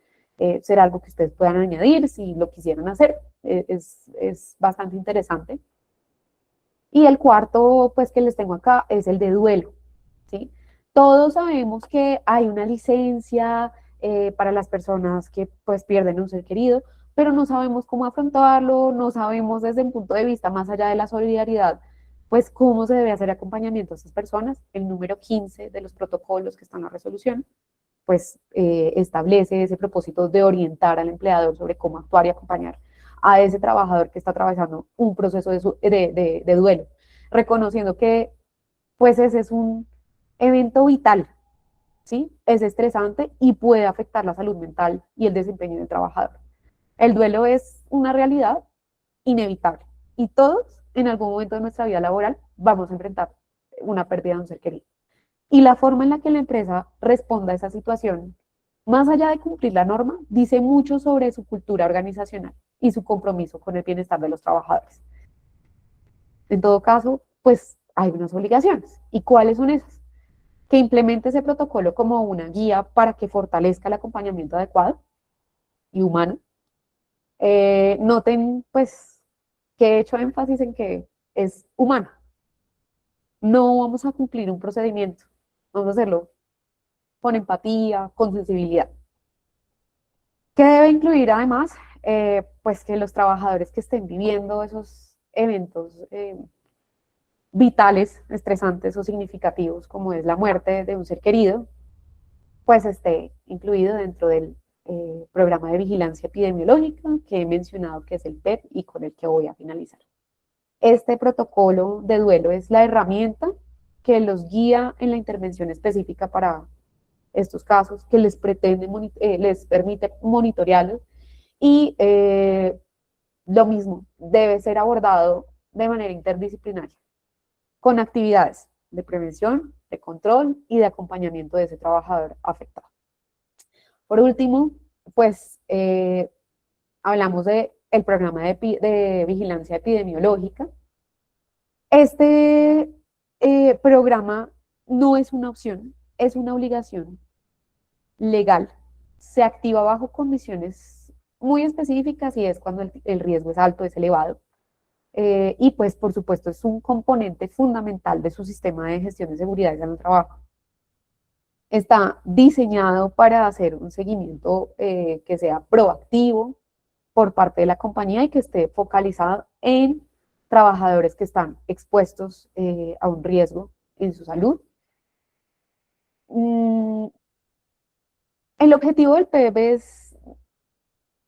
ser algo que ustedes puedan añadir si lo quisieran hacer. Es bastante interesante. Y el cuarto, pues, que les tengo acá es el de duelo, ¿sí? Todos sabemos que hay una licencia para las personas que, pues, pierden un ser querido, pero no sabemos cómo afrontarlo, no sabemos desde un punto de vista más allá de la solidaridad, pues, cómo se debe hacer acompañamiento a estas personas. El número 15 de los protocolos que están en la resolución, pues, establece ese propósito de orientar al empleador sobre cómo actuar y acompañar a ese trabajador que está atravesando un proceso de duelo, reconociendo que pues ese es un evento vital, ¿sí? Es estresante y puede afectar la salud mental y el desempeño del trabajador. El duelo es una realidad inevitable y todos en algún momento de nuestra vida laboral vamos a enfrentar una pérdida de un ser querido. Y la forma en la que la empresa responda a esa situación, más allá de cumplir la norma, dice mucho sobre su cultura organizacional y su compromiso con el bienestar de los trabajadores. En todo caso, pues hay unas obligaciones. ¿Y cuáles son esas? Que implemente ese protocolo como una guía para que fortalezca el acompañamiento adecuado y humano. Noten, pues, que he hecho énfasis en que es humano. No vamos a cumplir un procedimiento, vamos a hacerlo con empatía, con sensibilidad. ¿Qué debe incluir además? Pues que los trabajadores que estén viviendo esos eventos vitales, estresantes o significativos, como es la muerte de un ser querido, pues esté incluido dentro del programa de vigilancia epidemiológica que he mencionado, que es el PEP y con el que voy a finalizar. Este protocolo de duelo es la herramienta que los guía en la intervención específica para estos casos, que les permite monitorearlos y lo mismo, debe ser abordado de manera interdisciplinaria, con actividades de prevención, de control y de acompañamiento de ese trabajador afectado. Por último, pues hablamos del programa de vigilancia epidemiológica. Este programa no es una opción, es una obligación legal. Se activa bajo condiciones muy específicas y es cuando el riesgo es alto, es elevado. Y pues por supuesto es un componente fundamental de su sistema de gestión de seguridad en el trabajo. Está diseñado para hacer un seguimiento que sea proactivo por parte de la compañía y que esté focalizado en trabajadores que están expuestos a un riesgo en su salud. El objetivo del PEP es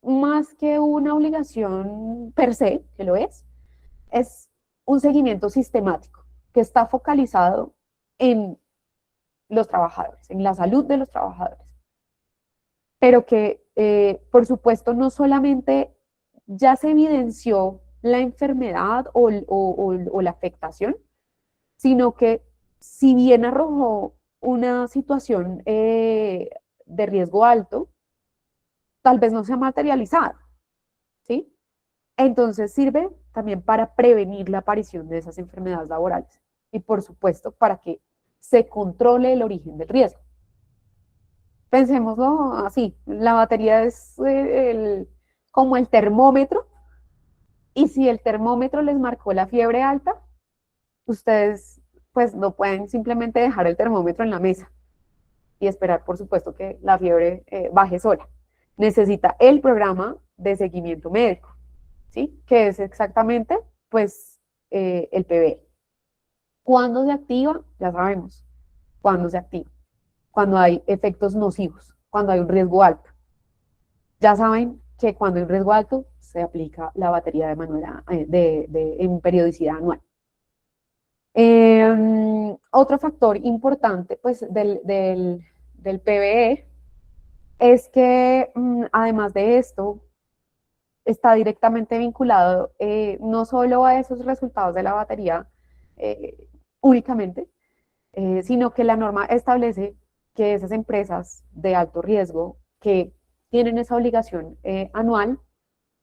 más que una obligación per se, que lo es un seguimiento sistemático que está focalizado en los trabajadores, en la salud de los trabajadores, pero que por supuesto no solamente ya se evidenció la enfermedad o la afectación, sino que si bien arrojó una situación de riesgo alto, tal vez no se ha materializado, ¿sí? Entonces sirve también para prevenir la aparición de esas enfermedades laborales y por supuesto para que se controle el origen del riesgo. Pensémoslo así, la batería es como el termómetro y si el termómetro les marcó la fiebre alta, ustedes pues no pueden simplemente dejar el termómetro en la mesa y esperar por supuesto que la fiebre baje sola. Necesita el programa de seguimiento médico, ¿sí? Que es exactamente pues el PBE. ¿Cuándo se activa? Ya sabemos. ¿Cuándo se activa? Cuando hay efectos nocivos, cuando hay un riesgo alto. Ya saben que cuando hay un riesgo alto se aplica la batería en periodicidad anual. Otro factor importante pues, del PBE es que además de esto, está directamente vinculado no solo a esos resultados de la batería únicamente, sino que la norma establece que esas empresas de alto riesgo que tienen esa obligación anual,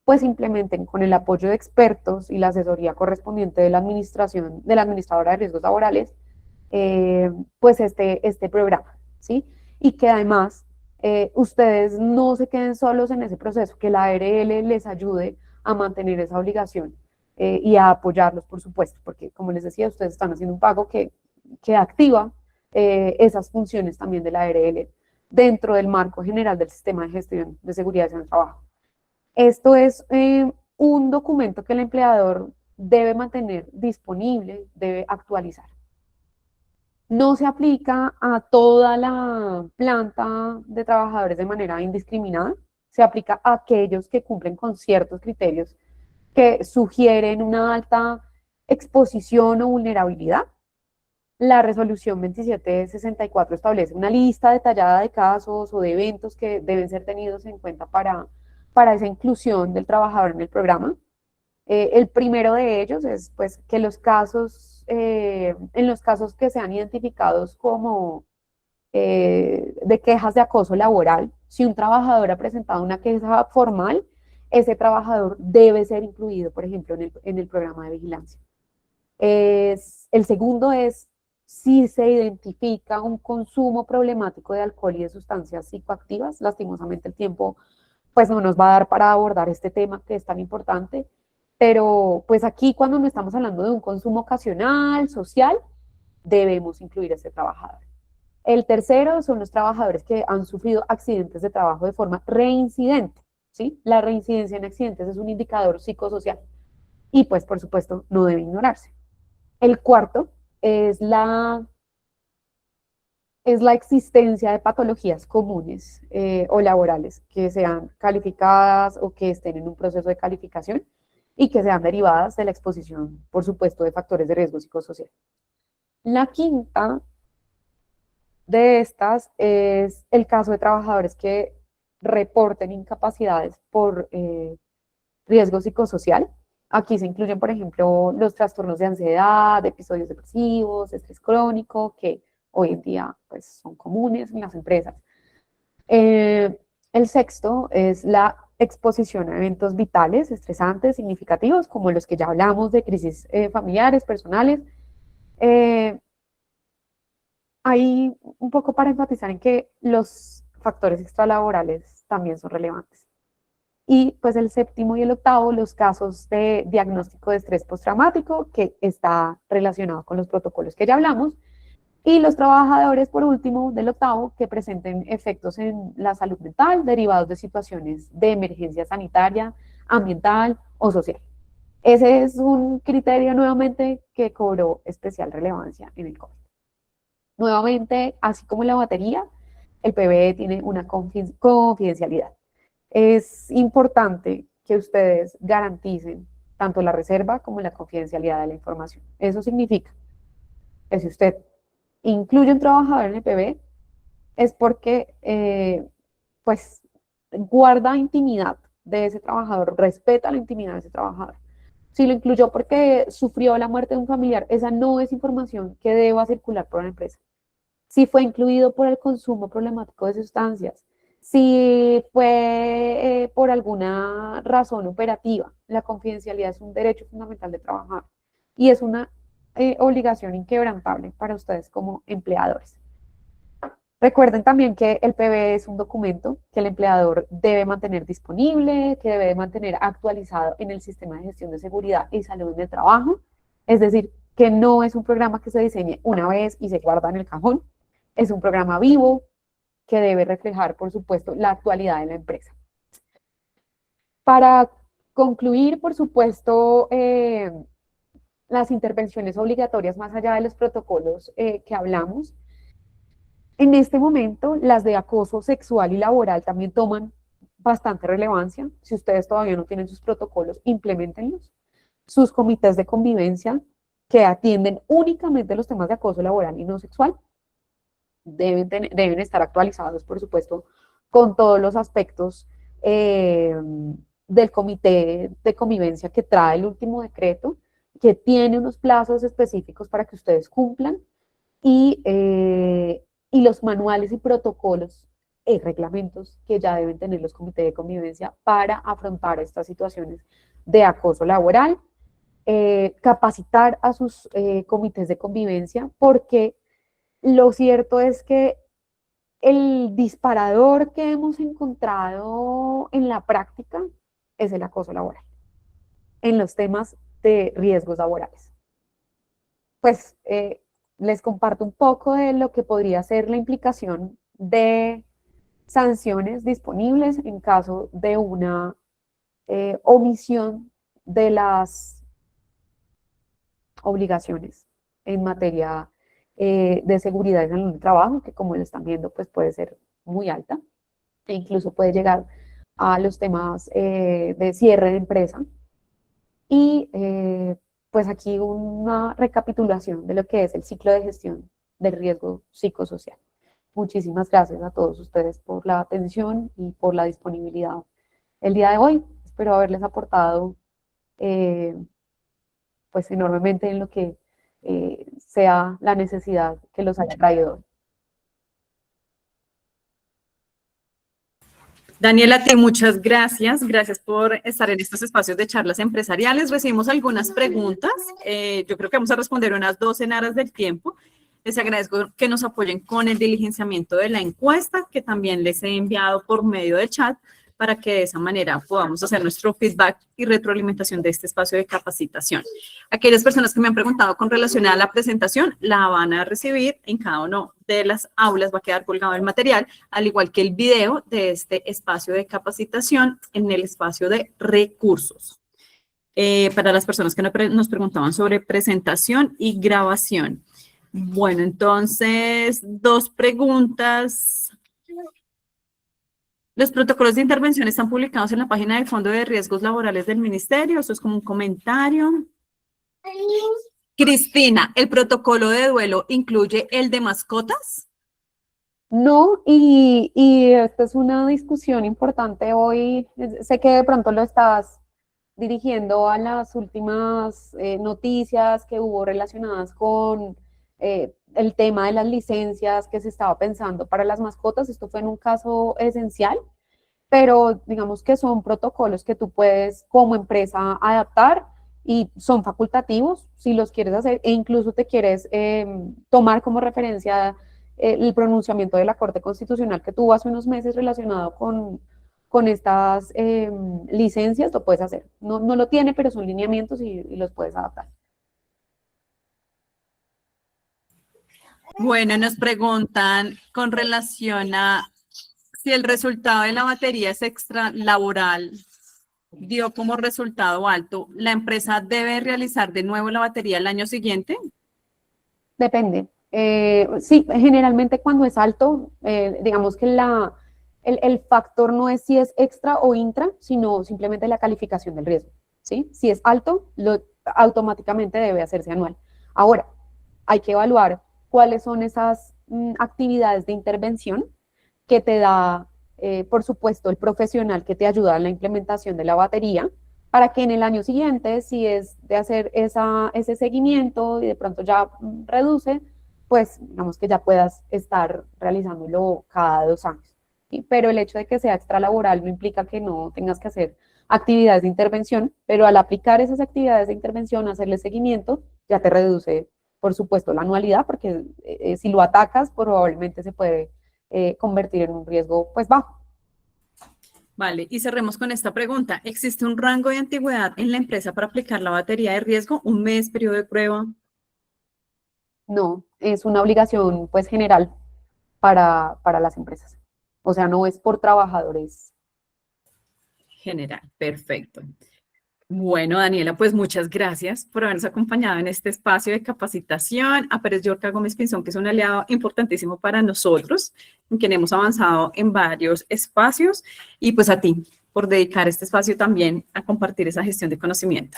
pues implementen con el apoyo de expertos y la asesoría correspondiente de la administración, de la administradora de riesgos laborales, pues este programa, ¿sí? Y que además ustedes no se queden solos en ese proceso, que la ARL les ayude a mantener esa obligación y a apoyarlos, por supuesto, porque como les decía, ustedes están haciendo un pago que activa esas funciones también de la ARL dentro del marco general del sistema de gestión de seguridad en el trabajo. Esto es un documento que el empleador debe mantener disponible, debe actualizar. No se aplica a toda la planta de trabajadores de manera indiscriminada, se aplica a aquellos que cumplen con ciertos criterios que sugieren una alta exposición o vulnerabilidad. La resolución 2764 establece una lista detallada de casos o de eventos que deben ser tenidos en cuenta para esa inclusión del trabajador en el programa. El primero de ellos es pues, que en los casos que sean identificados como de quejas de acoso laboral, si un trabajador ha presentado una queja formal, ese trabajador debe ser incluido, por ejemplo, en el programa de vigilancia. El segundo es si se identifica un consumo problemático de alcohol y de sustancias psicoactivas. Lastimosamente el tiempo pues no nos va a dar para abordar este tema que es tan importante, pero pues aquí cuando no estamos hablando de un consumo ocasional, social, debemos incluir a ese trabajador. El tercero son los trabajadores que han sufrido accidentes de trabajo de forma reincidente, ¿sí? La reincidencia en accidentes es un indicador psicosocial y pues por supuesto no debe ignorarse. El cuarto es la existencia de patologías comunes o laborales que sean calificadas o que estén en un proceso de calificación y que sean derivadas de la exposición, por supuesto, de factores de riesgo psicosocial. La quinta de estas es el caso de trabajadores que reporten incapacidades por riesgo psicosocial. Aquí se incluyen, por ejemplo, los trastornos de ansiedad, episodios depresivos, estrés crónico, que hoy en día pues, son comunes en las empresas. El sexto es la exposición a eventos vitales, estresantes, significativos, como los que ya hablamos de crisis familiares, personales. Hay un poco para enfatizar en que los factores extralaborales también son relevantes. Y pues el séptimo y el octavo, los casos de diagnóstico de estrés postraumático, que está relacionado con los protocolos que ya hablamos, y los trabajadores, por último, del octavo, que presenten efectos en la salud mental derivados de situaciones de emergencia sanitaria, ambiental o social. Ese es un criterio nuevamente que cobró especial relevancia en el COVID. Nuevamente, así como la batería, el PBE tiene una confidencialidad. Es importante que ustedes garanticen tanto la reserva como la confidencialidad de la información. Eso significa que si usted incluye un trabajador en el PBE, es porque pues guarda intimidad de ese trabajador, respeta la intimidad de ese trabajador. Si lo incluyó porque sufrió la muerte de un familiar, esa no es información que deba circular por la empresa. Si fue incluido por el consumo problemático de sustancias, si fue por alguna razón operativa, la confidencialidad es un derecho fundamental de trabajar y es una obligación inquebrantable para ustedes como empleadores. Recuerden también que el PBE es un documento que el empleador debe mantener disponible, que debe mantener actualizado en el sistema de gestión de seguridad y salud en el trabajo. Es decir, que no es un programa que se diseñe una vez y se guarda en el cajón. Es un programa vivo que debe reflejar, por supuesto, la actualidad de la empresa. Para concluir, por supuesto, las intervenciones obligatorias más allá de los protocolos que hablamos, en este momento, las de acoso sexual y laboral también toman bastante relevancia. Si ustedes todavía no tienen sus protocolos, implementenlos. Sus comités de convivencia que atienden únicamente los temas de acoso laboral y no sexual deben estar actualizados, por supuesto, con todos los aspectos del comité de convivencia que trae el último decreto, que tiene unos plazos específicos para que ustedes cumplan y los manuales y protocolos y reglamentos que ya deben tener los comités de convivencia para afrontar estas situaciones de acoso laboral, capacitar a sus comités de convivencia, porque lo cierto es que el disparador que hemos encontrado en la práctica es el acoso laboral, en los temas de riesgos laborales. Pues les comparto un poco de lo que podría ser la implicación de sanciones disponibles en caso de una omisión de las obligaciones en materia de seguridad en el trabajo, que como lo están viendo, pues puede ser muy alta e incluso puede llegar a los temas de cierre de empresa. Y pues aquí una recapitulación de lo que es el ciclo de gestión del riesgo psicosocial. Muchísimas gracias a todos ustedes por la atención y por la disponibilidad el día de hoy. Espero haberles aportado pues enormemente en lo que sea la necesidad que los haya traído hoy. Daniela, a ti muchas gracias. Gracias por estar en estos espacios de charlas empresariales. Recibimos algunas preguntas. Yo creo que vamos a responder unas 2 en aras del tiempo. Les agradezco que nos apoyen con el diligenciamiento de la encuesta, que también les he enviado por medio de chat, para que de esa manera podamos hacer nuestro feedback y retroalimentación de este espacio de capacitación. Aquellas personas que me han preguntado con relación a la presentación, la van a recibir en cada una de las aulas, va a quedar colgado el material, al igual que el video de este espacio de capacitación en el espacio de recursos. Para las personas que nos preguntaban sobre presentación y grabación. Bueno, entonces, 2 preguntas. Los protocolos de intervención están publicados en la página del Fondo de Riesgos Laborales del Ministerio. Eso es como un comentario. Cristina, ¿el protocolo de duelo incluye el de mascotas? No, y esta es una discusión importante hoy. Sé que de pronto lo estás dirigiendo a las últimas noticias que hubo relacionadas con el tema de las licencias que se estaba pensando para las mascotas. Esto fue en un caso esencial, pero digamos que son protocolos que tú puedes como empresa adaptar y son facultativos si los quieres hacer e incluso te quieres tomar como referencia el pronunciamiento de la Corte Constitucional que tuvo hace unos meses relacionado con estas licencias, lo puedes hacer. No, no lo tiene, pero son lineamientos y los puedes adaptar. Bueno, nos preguntan con relación a si el resultado de la batería es extralaboral, dio como resultado alto, ¿la empresa debe realizar de nuevo la batería el año siguiente? Depende. Sí, generalmente cuando es alto, digamos que el factor no es si es extra o intra, sino simplemente la calificación del riesgo. ¿Sí? Si es alto, automáticamente debe hacerse anual. Ahora, hay que evaluar cuáles son esas actividades de intervención que te da, por supuesto, el profesional que te ayuda en la implementación de la batería, para que en el año siguiente, si es de hacer ese seguimiento y de pronto ya reduce, pues digamos que ya puedas estar realizándolo cada 2 años. ¿Sí? Pero el hecho de que sea extralaboral no implica que no tengas que hacer actividades de intervención, pero al aplicar esas actividades de intervención, hacerle seguimiento, ya te reduce, por supuesto, la anualidad, porque si lo atacas, probablemente se puede convertir en un riesgo pues bajo. Vale, y cerremos con esta pregunta. ¿Existe un rango de antigüedad en la empresa para aplicar la batería de riesgo? ¿Un mes, periodo de prueba? No, es una obligación pues general para las empresas. O sea, no es por trabajadores. General, perfecto. Bueno, Daniela, pues muchas gracias por habernos acompañado en este espacio de capacitación. A Pérez Yorca Gómez Pinzón, que es un aliado importantísimo para nosotros, en quien hemos avanzado en varios espacios, y pues a ti por dedicar este espacio también a compartir esa gestión de conocimiento.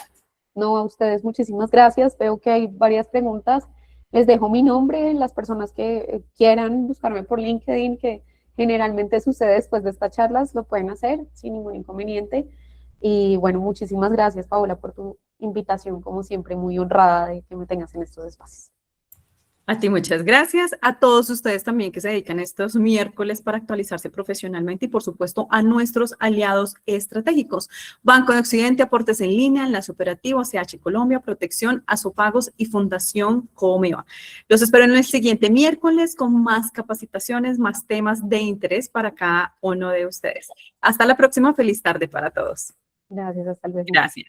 No, a ustedes muchísimas gracias. Veo que hay varias preguntas. Les dejo mi nombre, las personas que quieran buscarme por LinkedIn, que generalmente sucede después de estas charlas, lo pueden hacer sin ningún inconveniente. Y bueno, muchísimas gracias, Paola, por tu invitación, como siempre, muy honrada de que me tengas en estos espacios. A ti muchas gracias. A todos ustedes también que se dedican estos miércoles para actualizarse profesionalmente y, por supuesto, a nuestros aliados estratégicos. Banco de Occidente, aportes en línea, Enlace Operativo, CH Colombia, Protección, Azopagos y Fundación Comeva. Los espero en el siguiente miércoles con más capacitaciones, más temas de interés para cada uno de ustedes. Hasta la próxima. Feliz tarde para todos. Gracias, hasta luego. Gracias.